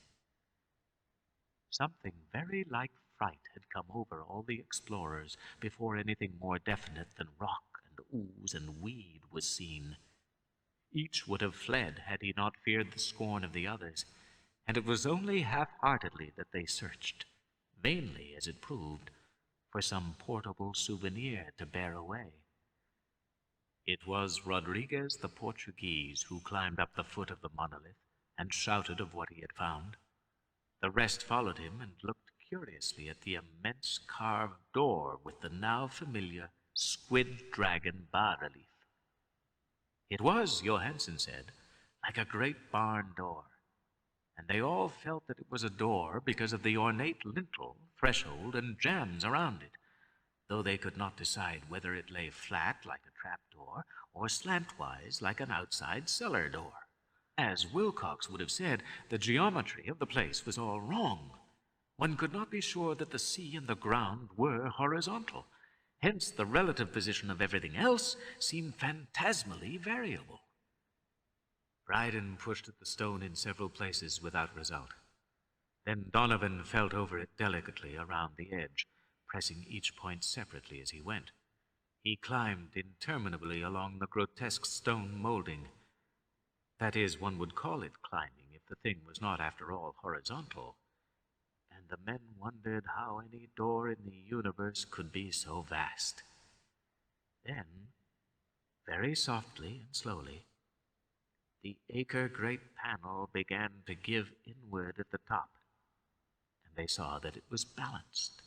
Something very like fright had come over all the explorers before anything more definite than rock and ooze and weed was seen. Each would have fled had he not feared the scorn of the others, and it was only half-heartedly that they searched, vainly as it proved, for some portable souvenir to bear away. It was Rodriguez the Portuguese who climbed up the foot of the monolith and shouted of what he had found. The rest followed him and looked curiously at the immense carved door with the now familiar squid dragon bas-relief. It was, Johansen said, like a great barn door, and they all felt that it was a door because of the ornate lintel, threshold, and jambs around it, though they could not decide whether it lay flat like a trapdoor or slantwise like an outside cellar door. As Wilcox would have said, the geometry of the place was all wrong. One could not be sure that the sea and the ground were horizontal. Hence, the relative position of everything else seemed phantasmally variable. Dryden pushed at the stone in several places without result. Then Donovan felt over it delicately around the edge, pressing each point separately as he went. He climbed interminably along the grotesque stone molding. That is, one would call it climbing if the thing was not, after all, horizontal. And the men wondered how any door in the universe could be so vast. Then, very softly and slowly, the acre-great panel began to give inward at the top, and they saw that it was balanced.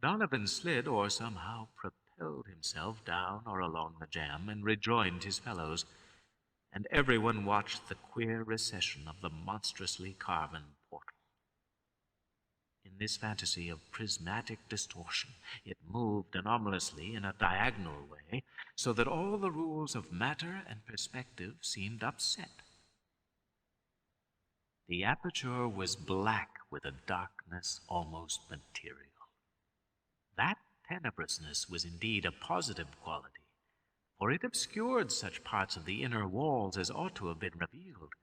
Donovan slid or somehow propelled himself down or along the jamb and rejoined his fellows, and everyone watched the queer recession of the monstrously carven portal. In this fantasy of prismatic distortion, it moved anomalously in a diagonal way, so that all the rules of matter and perspective seemed upset. The aperture was black with a darkness almost material. That tenebrousness was indeed a positive quality, for it obscured such parts of the inner walls as ought to have been revealed,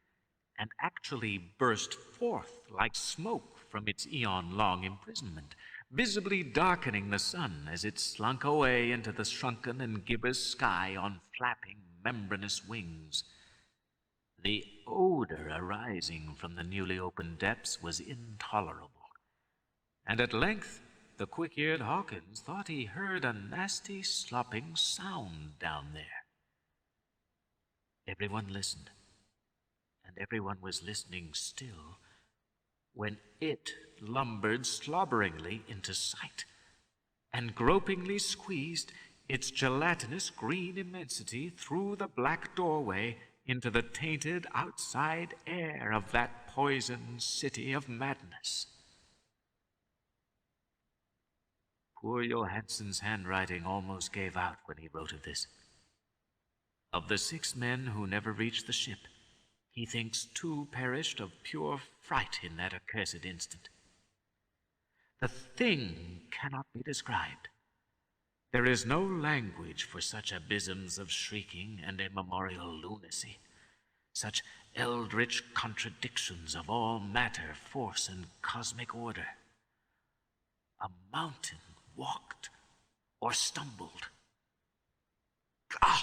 and actually burst forth like smoke from its eon-long imprisonment, visibly darkening the sun as it slunk away into the shrunken and gibbous sky on flapping, membranous wings. The odor arising from the newly opened depths was intolerable, and at length the quick-eared Hawkins thought he heard a nasty slopping sound down there. Everyone listened, and everyone was listening still, when it lumbered slobberingly into sight, and gropingly squeezed its gelatinous green immensity through the black doorway into the tainted outside air of that poisoned city of madness. Poor Johansen's handwriting almost gave out when he wrote of this. Of the 6 men who never reached the ship, he thinks 2 perished of pure fright in that accursed instant. The thing cannot be described. There is no language for such abysms of shrieking and immemorial lunacy, such eldritch contradictions of all matter, force, and cosmic order. A mountain walked or stumbled. God!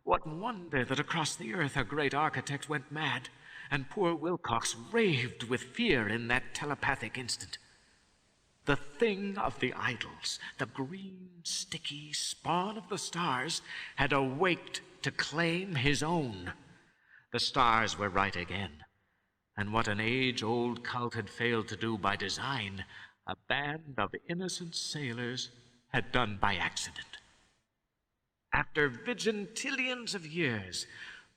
What wonder that across the earth a great architect went mad, and poor Wilcox raved with fear in that telepathic instant. The thing of the idols, the green, sticky spawn of the stars, had awaked to claim his own. The stars were right again, and what an age-old cult had failed to do by design, a band of innocent sailors had done by accident. After vigintillions of years,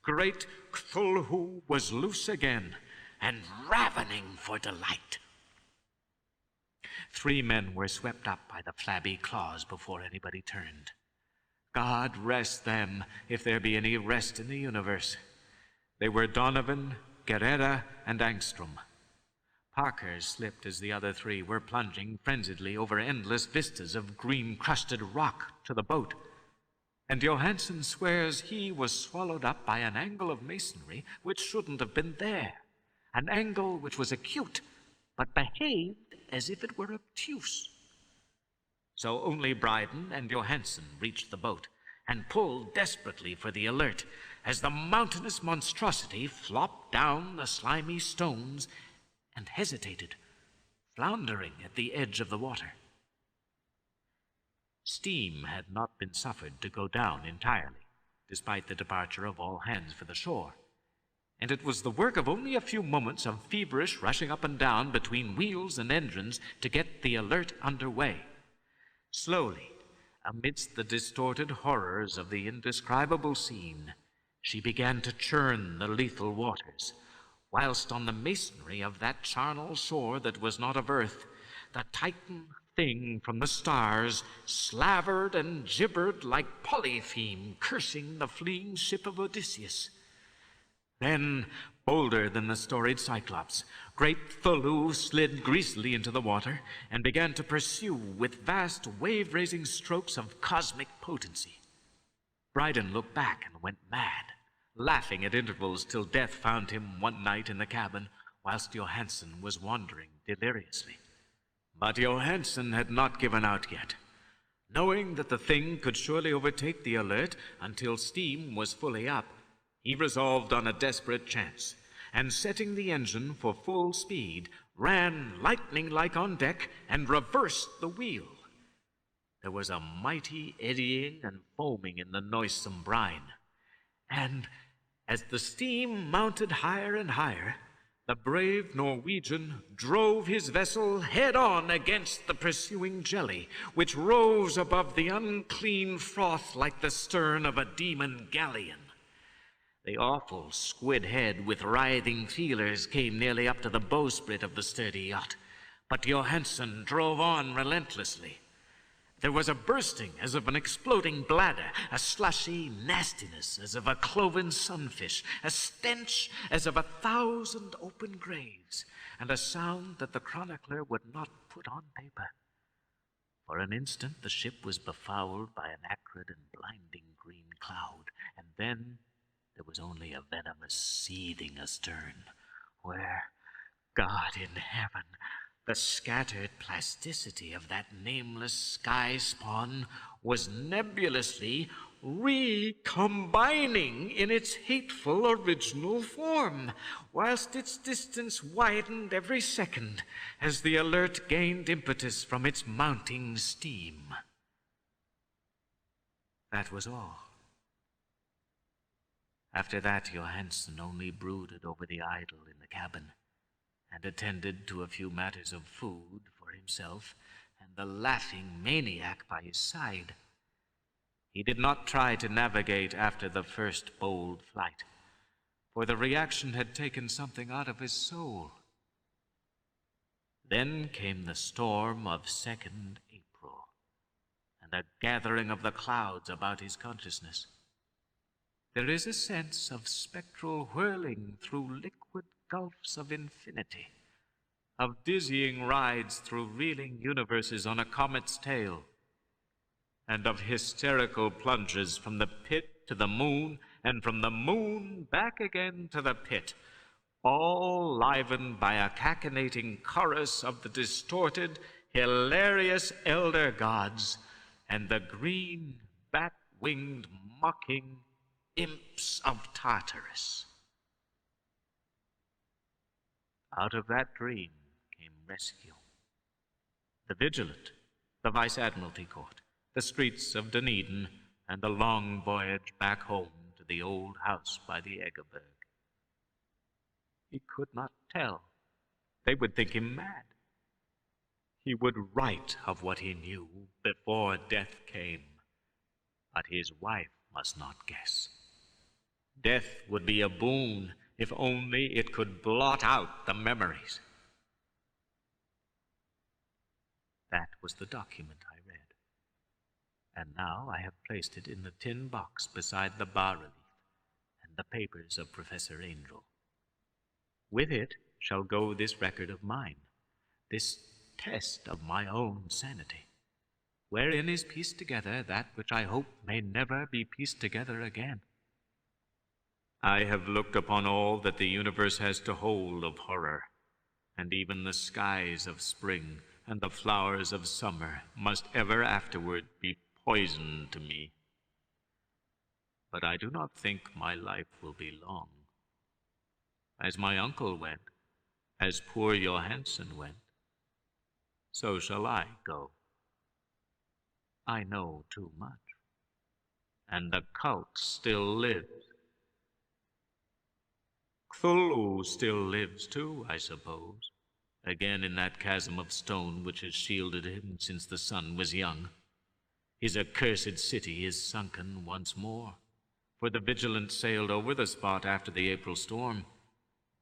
great Cthulhu was loose again and ravening for delight. 3 men were swept up by the flabby claws before anybody turned. God rest them, if there be any rest in the universe. They were Donovan, Guerrera, and Angstrom. Parker slipped as the other 3 were plunging frenziedly over endless vistas of green-crusted rock to the boat. And Johansen swears he was swallowed up by an angle of masonry which shouldn't have been there, an angle which was acute, but behaved as if it were obtuse. So only Bryden and Johansen reached the boat and pulled desperately for the Alert as the mountainous monstrosity flopped down the slimy stones and hesitated, floundering at the edge of the water. Steam had not been suffered to go down entirely, despite the departure of all hands for the shore, and it was the work of only a few moments of feverish rushing up and down between wheels and engines to get the Alert under way. Slowly, amidst the distorted horrors of the indescribable scene, she began to churn the lethal waters, whilst on the masonry of that charnel shore that was not of earth, the Titan thing from the stars slavered and gibbered like Polypheme cursing the fleeing ship of Odysseus. Then, bolder than the storied Cyclops, great Thulu slid greasily into the water and began to pursue with vast wave-raising strokes of cosmic potency. Bryden looked back and went mad, laughing at intervals till death found him one night in the cabin whilst Johansen was wandering deliriously. But Johansen had not given out yet. Knowing that the thing could surely overtake the Alert until steam was fully up, he resolved on a desperate chance, and setting the engine for full speed, ran lightning-like on deck and reversed the wheel. There was a mighty eddying and foaming in the noisome brine, and as the steam mounted higher and higher, the brave Norwegian drove his vessel head-on against the pursuing jelly, which rose above the unclean froth like the stern of a demon galleon. The awful squid head with writhing feelers came nearly up to the bowsprit of the sturdy yacht, but Johansen drove on relentlessly. There was a bursting as of an exploding bladder, a slushy nastiness as of a cloven sunfish, a stench as of 1,000 open graves, and a sound that the chronicler would not put on paper. For an instant the ship was befouled by an acrid and blinding green cloud, and then there was only a venomous seething astern, where, God in heaven, the scattered plasticity of that nameless sky spawn was nebulously recombining in its hateful original form, whilst its distance widened every second as the Alert gained impetus from its mounting steam. That was all. After that, Johansen only brooded over the idol in the cabin, and attended to a few matters of food for himself and the laughing maniac by his side. He did not try to navigate after the first bold flight, for the reaction had taken something out of his soul. Then came the storm of 2nd April, and a gathering of the clouds about his consciousness. There is a sense of spectral whirling through liquid gulfs of infinity, of dizzying rides through reeling universes on a comet's tail, and of hysterical plunges from the pit to the moon, and from the moon back again to the pit, all livened by a cachinnating chorus of the distorted, hilarious elder gods, and the green, bat-winged, mocking imps of Tartarus. Out of that dream came rescue. The Vigilant, the Vice Admiralty Court, the streets of Dunedin, and the long voyage back home to the old house by the Egerberg. He could not tell. They would think him mad. He would write of what he knew before death came, but his wife must not guess. Death would be a boon if only it could blot out the memories. That was the document I read, and now I have placed it in the tin box beside the bas-relief and the papers of Professor Angel. With it shall go this record of mine, this test of my own sanity, wherein is pieced together that which I hope may never be pieced together again. I have looked upon all that the universe has to hold of horror, and even the skies of spring and the flowers of summer must ever afterward be poison to me. But I do not think my life will be long. As my uncle went, as poor Johansen went, so shall I go. I know too much, and the cult still lives. Cthulhu still lives too, I suppose, again in that chasm of stone which has shielded him since the sun was young. His accursed city is sunken once more, for the Vigilant sailed over the spot after the April storm,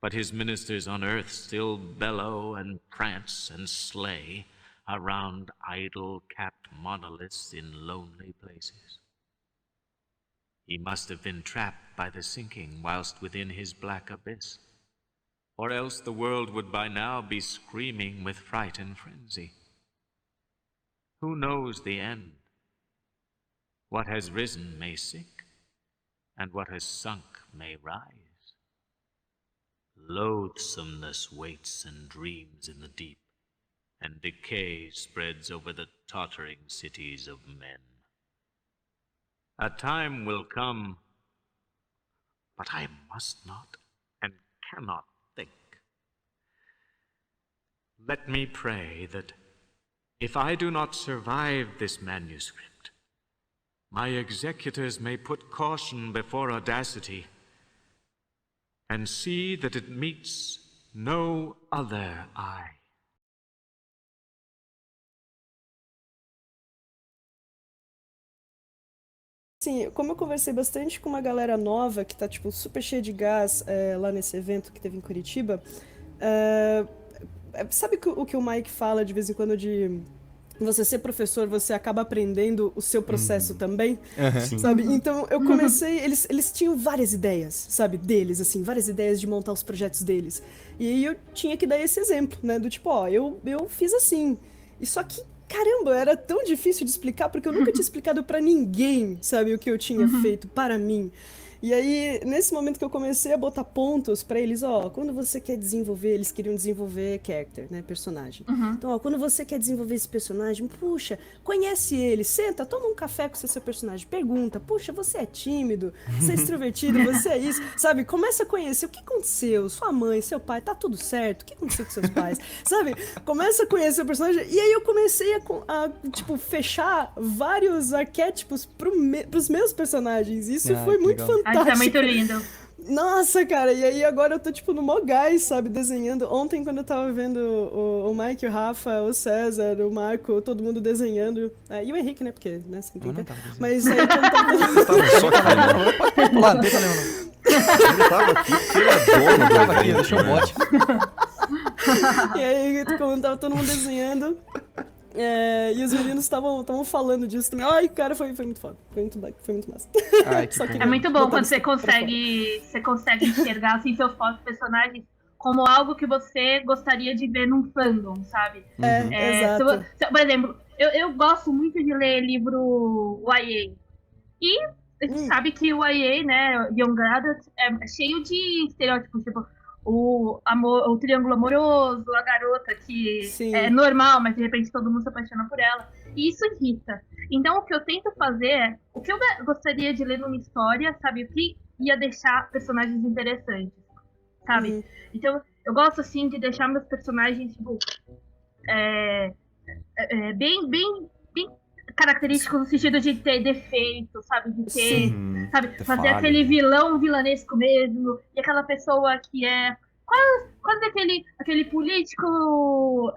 but his ministers on earth still bellow and prance and slay, around idol-capped monoliths in lonely places. He must have been trapped by the sinking whilst within his black abyss, or else the world would by now be screaming with fright and frenzy. Who knows the end? What has risen may sink, and what has sunk may rise. Loathsomeness waits and dreams in the deep, and decay spreads over the tottering cities of men. A time will come, but I must not and cannot think. Let me pray that if I do not survive this manuscript, my executors may put caution before audacity and see that it meets no other eye. Sim, como eu conversei bastante com uma galera nova que tá, tipo, super cheia de gás lá nesse evento que teve em Curitiba, sabe o que o Mike fala de vez em quando de você ser professor, você acaba aprendendo o seu processo também, sabe? Então eu comecei, eles tinham várias ideias, sabe, deles, assim, várias ideias de montar os projetos deles. E aí eu tinha que dar esse exemplo, né, do tipo, ó, eu fiz assim. E só que, caramba, era tão difícil de explicar, porque eu nunca tinha explicado pra ninguém, sabe, o que eu tinha feito para mim. E aí, nesse momento que eu comecei a botar pontos pra eles, ó, quando você quer desenvolver, eles queriam desenvolver character, né, personagem. Então, ó, quando você quer desenvolver esse personagem, puxa, conhece ele, senta, toma um café com seu personagem, pergunta, puxa, você é tímido, você é extrovertido, você é isso, sabe? Começa a conhecer o que aconteceu, sua mãe, seu pai, tá tudo certo, o que aconteceu com seus pais, sabe? Começa a conhecer o personagem, e aí eu comecei a tipo, fechar vários arquétipos pros meus personagens, isso foi muito fantástico. Isso é muito lindo. Nossa, cara, e aí agora eu tô, tipo, no mó gás, sabe, desenhando. Ontem, quando eu tava vendo o Mike, o Rafa, o César, o Marco, todo mundo desenhando. E o Henrique, né, porque, né, sempre tem. Mas aí, quando tava... Eu tava só aqui, pode pular, não tem problema não. Ele tava aqui, porque ele é dono do evento, aqui, deixa eu bote. E aí, quando tava todo mundo desenhando... e os meninos estavam falando disso também. Ai, cara, foi muito foda. Foi muito massa. Ai, É muito bom quando você consegue enxergar assim, seus próprios personagens como algo que você gostaria de ver num fandom, sabe? Exato. Por exemplo, eu gosto muito de ler livro YA. E a gente sabe que o YA, né, Young Adult, é cheio de estereótipos, tipo... O triângulo amoroso, a garota que é normal, mas de repente todo mundo se apaixona por ela. E isso irrita. Então o que eu tento fazer é o que eu gostaria de ler numa história, sabe? O que ia deixar personagens interessantes, sabe? Então eu gosto assim de deixar meus personagens tipo, bem característicos no sentido de ter defeito, sabe? De ter, sabe? Fazer aquele vilão vilanesco mesmo. E aquela pessoa que é... Quase aquele político...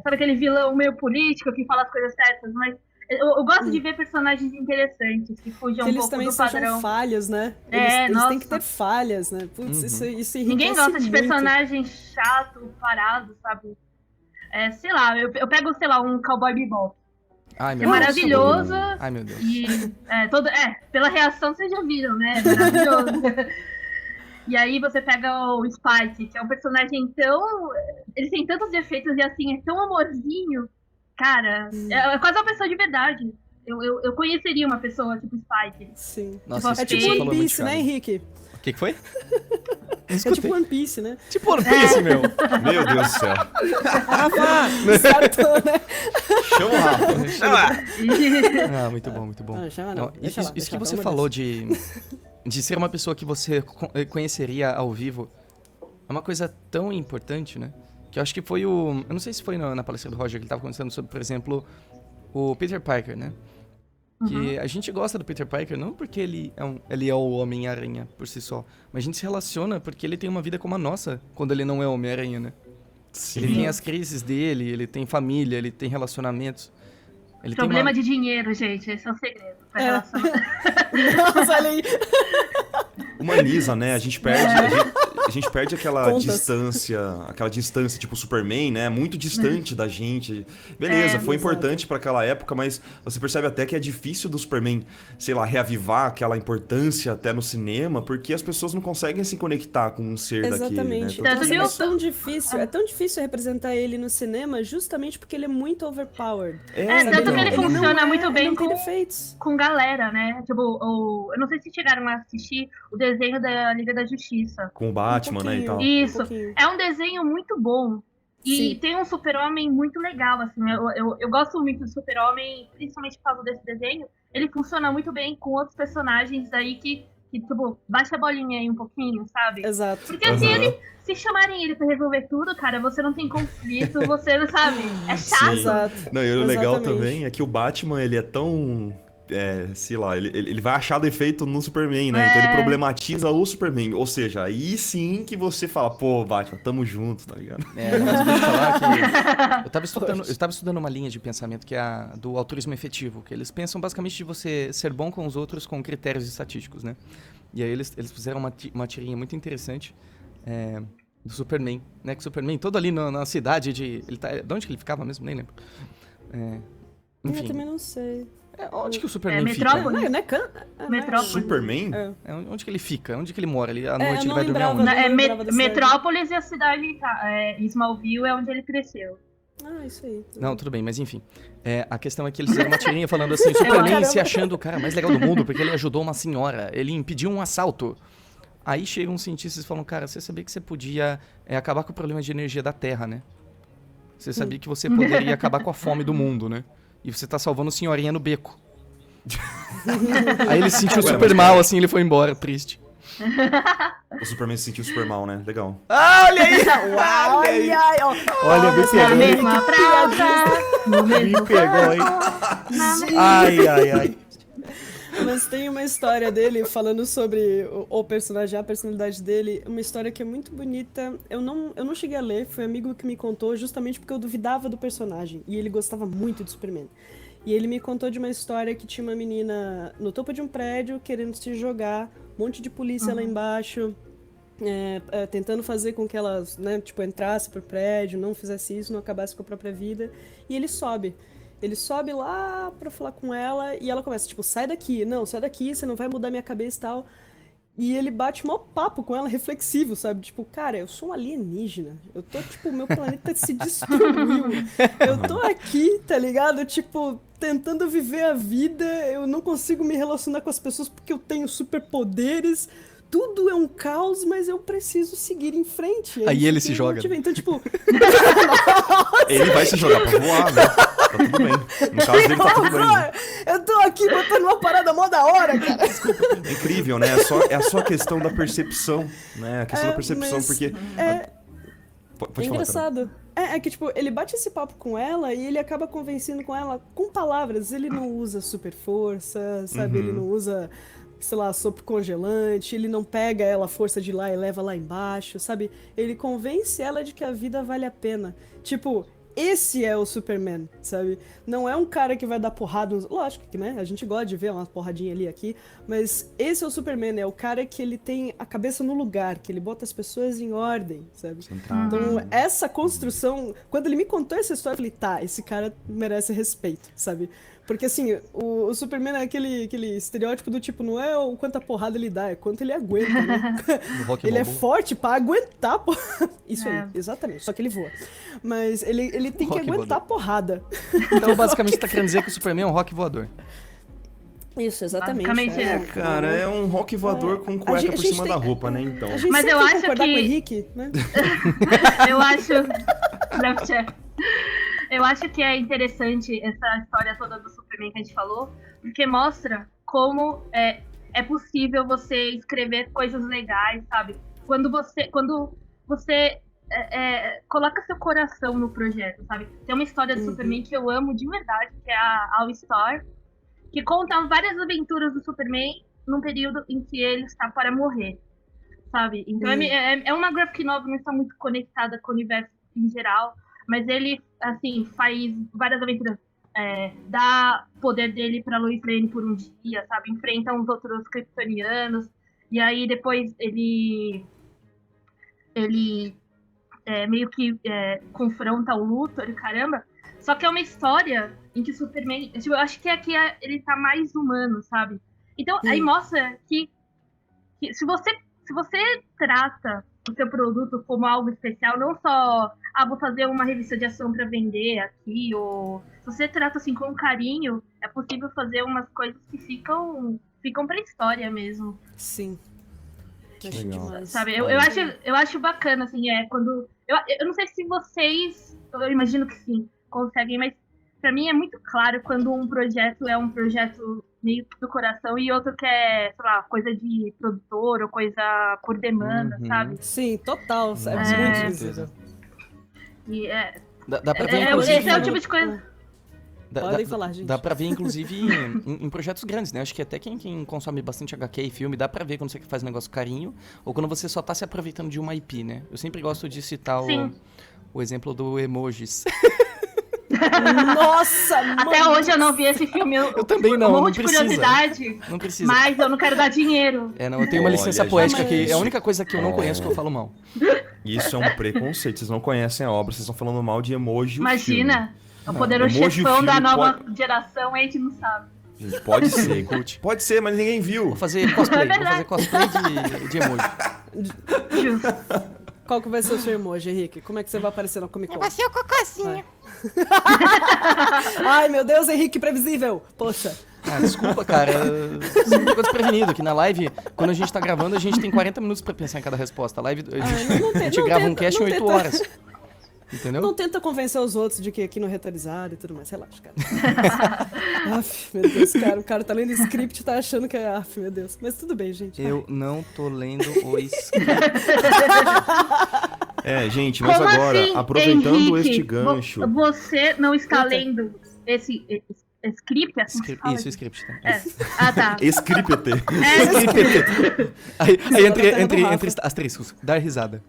sabe, aquele vilão meio político que fala as coisas certas, mas... Eu gosto de ver personagens interessantes, que fujam um pouco do padrão. Eles também sejam falhas, né? Eles têm que ter falhas, né? Putz, isso enriquece Ninguém gosta de muito. personagem chato, parado, sabe? Sei lá, eu pego, sei lá, um Cowboy Bebop. Ai, meu É maravilhoso. Ai, meu Deus. E pela reação vocês já viram, né? É maravilhoso. E aí você pega o Spike, que é um personagem tão... Ele tem tantos defeitos e assim, é tão amorzinho. Cara, é quase uma pessoa de verdade. Eu conheceria uma pessoa tipo Spike. Sim. Nossa, é tipo One Piece, né, Henrique? O que foi? É tipo One Piece, né? Tipo One Piece, meu. Meu Deus do céu. Rafa! Chama o Rafa. Chama. Muito bom, muito bom. Não, isso que você falou de ser uma pessoa que você conheceria ao vivo é uma coisa tão importante, né? Que eu acho que foi eu não sei se foi na palestra do Roger que ele estava conversando sobre, por exemplo, o Peter Parker, né? Que a gente gosta do Peter Parker não porque ele é o Homem-Aranha por si só, mas a gente se relaciona porque ele tem uma vida como a nossa quando ele não é Homem-Aranha, né? Sim. Ele tem as crises dele, ele tem família, ele tem relacionamentos. Ele Problema de dinheiro, gente, esse é o segredo. Nossa, olha aí. Humaniza, né? A gente perde... a gente perde aquela Contas. distância, tipo Superman, né? Muito distante da gente. Beleza, foi importante pra aquela época, mas você percebe até que é difícil do Superman, sei lá, reavivar aquela importância até no cinema, porque as pessoas não conseguem se conectar com um ser daquele, né? Exatamente. Tanto que Nossa, eles- é tão difícil representar ele no cinema justamente porque ele é muito overpowered. Tanto então. que ele não funciona muito ele bem não tem defeitos. com galera, né? Tipo, eu não sei se chegaram a assistir o desenho da Liga da Justiça. Com o Batman, né, e tal. Isso. pouquinho. É um desenho muito bom. E Sim. tem um super-homem muito legal, assim. Eu gosto muito do super-homem, principalmente por causa desse desenho. Ele funciona muito bem com outros personagens aí que tipo, baixa a bolinha aí um pouquinho, sabe? Exato. Porque assim, se chamarem ele pra resolver tudo, cara, você não tem conflito, você não sabe. É chato. Exato. Não, e o legal Exatamente. também é que o Batman, ele é tão... sei lá, ele vai achar defeito no Superman, né? Então ele problematiza o Superman. Ou seja, aí sim que você fala, pô, Batman, tamo junto, tá ligado? Mas eu vou te falar que eu tava estudando uma linha de pensamento que é a do altruísmo efetivo, que eles pensam basicamente de você ser bom com os outros com critérios estatísticos, né? E aí eles fizeram uma tirinha muito interessante do Superman, né? Que o Superman, todo ali na cidade de onde que ele ficava mesmo? Nem lembro. Eu Enfim, também não sei. onde que o Superman fica? Metrópole? Não é Metrópole. Superman? Onde que ele fica? Onde que ele mora? À eu noite ele não vai dormir lembrava. aonde? Não lembrava da cidade. Metrópolis e a cidade Smallville é onde ele cresceu. Ah, isso aí. Não, tudo bem, mas enfim. A questão é que eles fizeram uma tirinha falando assim, Superman se achando o cara mais legal do mundo porque ele ajudou uma senhora, ele impediu um assalto. Aí chegam uns cientistas e falam, cara, você sabia que você podia acabar com o problema de energia da Terra, né? Você sabia que você poderia acabar com a fome do mundo, né? E você tá salvando senhorinha no beco. Aí ele se sentiu super mal, assim, ele foi embora, triste. O Superman se sentiu super mal, né? Legal. Olha aí! Olha, me Na pegou, mesma praça, no mesmo Me pegou, hein? Ai. Mas tem uma história dele falando sobre o personagem, a personalidade dele, uma história que é muito bonita. Eu não cheguei a ler, foi um amigo que me contou justamente porque eu duvidava do personagem. E ele gostava muito de Superman. E ele me contou de uma história que tinha uma menina no topo de um prédio querendo se jogar, um monte de polícia lá embaixo, tentando fazer com que ela, né, tipo, entrasse pro prédio, não fizesse isso, não acabasse com a própria vida. E ele sobe. Ele sobe lá pra falar com ela e ela começa, tipo, sai daqui, você não vai mudar minha cabeça e tal. E ele bate mó papo com ela, reflexivo, sabe? Tipo, cara, eu sou um alienígena. Eu tô, tipo, meu planeta se destruiu. Eu tô aqui, tá ligado? Tipo, tentando viver a vida. Eu não consigo me relacionar com as pessoas porque eu tenho superpoderes. Tudo é um caos, mas eu preciso seguir em frente. Aí isso ele que se me joga. motiva. Então, tipo, Ele vai se jogar pra voar, né? Tá tudo bem. No caso dele tá tudo bem. eu tô aqui botando uma parada mó da hora, cara. É incrível, né? É só a questão da percepção, né? A questão da percepção, mas porque... Pode É falar, engraçado. É que, tipo, ele bate esse papo com ela e ele acaba convencendo com ela com palavras. Ele não usa super força, sabe? Ele não usa, sei lá, sopro congelante. Ele não pega ela à força de lá e leva lá embaixo, sabe? Ele convence ela de que a vida vale a pena. Tipo, esse é o Superman, sabe? Não é um cara que vai dar porrada nos... Lógico que, né? A gente gosta de ver uma porradinha ali aqui. Mas esse é o Superman, é o cara que ele tem a cabeça no lugar, que ele bota as pessoas em ordem, sabe? Então, essa construção... Quando ele me contou essa história, eu falei, tá, esse cara merece respeito, sabe? Porque, assim, o Superman é aquele estereótipo do tipo, não é o quanta porrada ele dá, é quanto ele aguenta, né? Ele é forte pra aguentar, pô. Isso aí, exatamente. Só que ele voa. Mas ele tem que aguentar a porrada. Então, basicamente, você tá querendo dizer que o Superman é um rock voador. Isso, exatamente. Basicamente, Cara, é um rock voador com cueca por cima da roupa, né? Então. A gente Mas sempre eu tem acho concordar que- com o Henrique, né? Eu acho. Eu acho que é interessante essa história toda do Superman que a gente falou, porque mostra como é possível você escrever coisas legais, sabe? Quando você coloca seu coração no projeto, sabe? Tem uma história do Superman que eu amo de verdade, que é a All Star, que conta várias aventuras do Superman num período em que ele está para morrer, sabe? Então é uma graphic novel, não está muito conectada com o universo em geral, mas ele, assim, faz várias aventuras. Dá poder dele pra Lois Lane por um dia, sabe? Enfrenta uns outros kryptonianos. E aí depois ele ele meio que confronta o Luthor e caramba. Só que é uma história em que o Superman... Tipo, eu acho que aqui ele tá mais humano, sabe? Então, aí mostra que se você trata o seu produto como algo especial, não só, vou fazer uma revista de ação para vender aqui, ou se você trata assim com carinho, é possível fazer umas coisas que ficam pra história mesmo. Sim. Acho Legal. demais. Sabe, eu acho bacana, assim, quando... Eu não sei se vocês, eu imagino que sim, conseguem, mas pra mim é muito claro quando um projeto é um projeto meio que do coração e outro que é, sei lá, coisa de produtor ou coisa por demanda, sabe? Sim, total. É Nossa, com muito certeza. visível. E Dá pra ver, inclusive... esse é o tipo de coisa... Podem falar, gente. Dá pra ver, inclusive, em projetos grandes, né? Acho que até quem consome bastante HQ e filme, dá pra ver quando você faz um negócio com carinho ou quando você só tá se aproveitando de uma IP, né? Eu sempre gosto de citar o exemplo do emojis. Nossa, mano! Até hoje eu não vi esse filme. Eu também não, Eu morro não de precisa. curiosidade. Não precisa. Mas eu não quero dar dinheiro. Não, eu tenho uma Olha, licença gente, poética que é a isso- única coisa que eu não conheço que eu falo mal. Isso é um preconceito. Vocês não conhecem a obra, vocês estão falando mal de emoji o filme. Imagina, é o poderoso Emoji o chefão da filme nova pode- geração, a gente não sabe. Gente, pode ser. Pode ser, mas ninguém viu. Vou fazer cosplay, É verdade. de emoji. Justo. Qual que vai ser o seu emoji, Henrique? Como é que você vai aparecer no Comic Con? Vai ser o cocôzinho. Ai, meu Deus, Henrique previsível. Poxa. Desculpa, cara. Você me pegou desprevenido. Que na live, quando a gente tá gravando, a gente tem 40 minutos pra pensar em cada resposta. A live, a gente grava um cast em 8 horas. Entendeu? Não tenta convencer os outros de que aqui no Retarizado e tudo mais. Relaxa, cara. Aff, meu Deus, cara. O cara tá lendo script e tá achando que é... Aff, meu Deus. Mas tudo bem, gente. Eu não tô lendo o script. Gente, mas Como agora, assim, aproveitando Henrique? este gancho... Você não está lendo esse script? Assim que se fala? Isso, script. Tá? Tá. Script. Aí Agora tá entre Rafa. asteriscos, dar risada.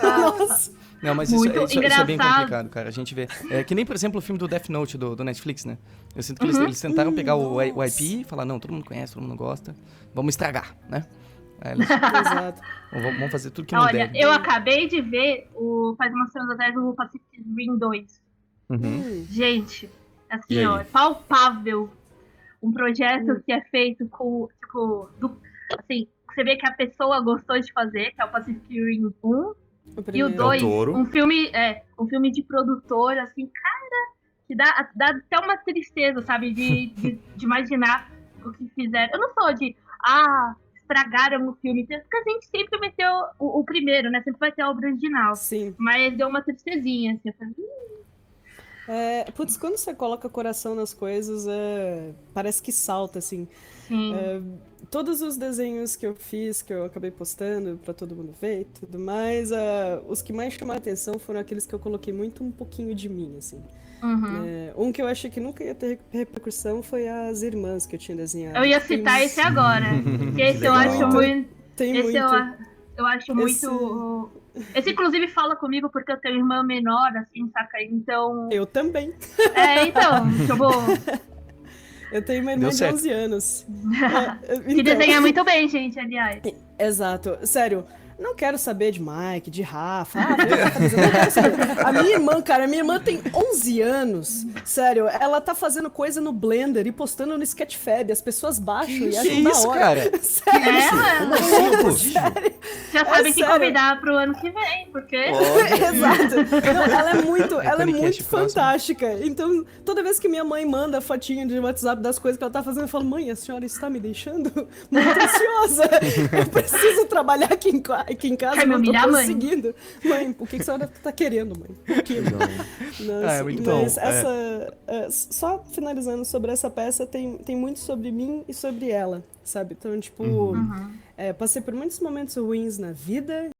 Nossa. Não, mas Muito isso é bem engraçado. complicado, cara. A gente vê. Que nem, por exemplo, o filme do Death Note do Netflix, né? Eu sinto que eles tentaram pegar o IP e falar, não, todo mundo conhece, todo mundo gosta. Vamos estragar, né? Aí eles Exato. vamos fazer tudo que não Olha, deve. eu acabei de ver, faz umas semanas atrás, o Pacific Rim 2. Gente, E assim, aí? ó, é palpável. Um projeto que é feito com, tipo, assim, você vê que a pessoa gostou de fazer, que é o Pacific Rim 1. O E o primeiro. 2, Del Toro. um filme de produtor, assim, cara, que dá até uma tristeza, sabe, de imaginar o que fizeram. Eu não sou de, estragaram o filme, porque a gente sempre meteu o primeiro, né, sempre vai ter a obra original. Sim. Mas deu uma tristezinha, assim, eu falei, Putz, quando você coloca coração nas coisas, parece que salta, assim. sim. Todos os desenhos que eu fiz, que eu acabei postando pra todo mundo ver e tudo mais, os que mais chamaram a atenção foram aqueles que eu coloquei muito um pouquinho de mim, assim. Um que eu achei que nunca ia ter repercussão foi as irmãs que eu tinha desenhado. Eu ia citar esse agora. Que esse eu acho muito. Tem Esse muito. eu acho muito. Esse, inclusive, fala comigo porque eu tenho irmã menor, assim, saca? Então. Eu também. Então, tipo. Eu tenho uma irmã Deu de certo. 11 anos. Que Então, desenha muito bem, gente, aliás. Exato. Sério, não quero saber de Mike, de Rafa. Eu não quero saber. A minha irmã, cara, minha irmã tem 11 anos. Sério, ela tá fazendo coisa no Blender e postando no Sketchfab. As pessoas baixam e acham da isso, hora. cara? Sério. Já sabe que sério. convidar pro ano que vem, porque. Exato. Não, ela é muito Iconicast próximo. fantástica. Então, toda vez que minha mãe manda fotinho de WhatsApp das coisas que ela tá fazendo, eu falo, mãe, a senhora está me deixando muito ansiosa. Eu preciso trabalhar aqui em casa, Quer me não tô humilhar, mãe? conseguindo. Mãe, o que a senhora tá querendo, mãe? Por quê, mãe? Nossa, É muito mas bom. só finalizando sobre essa peça, tem muito sobre mim e sobre ela, sabe? Então, tipo, passei por muitos momentos ruins na vida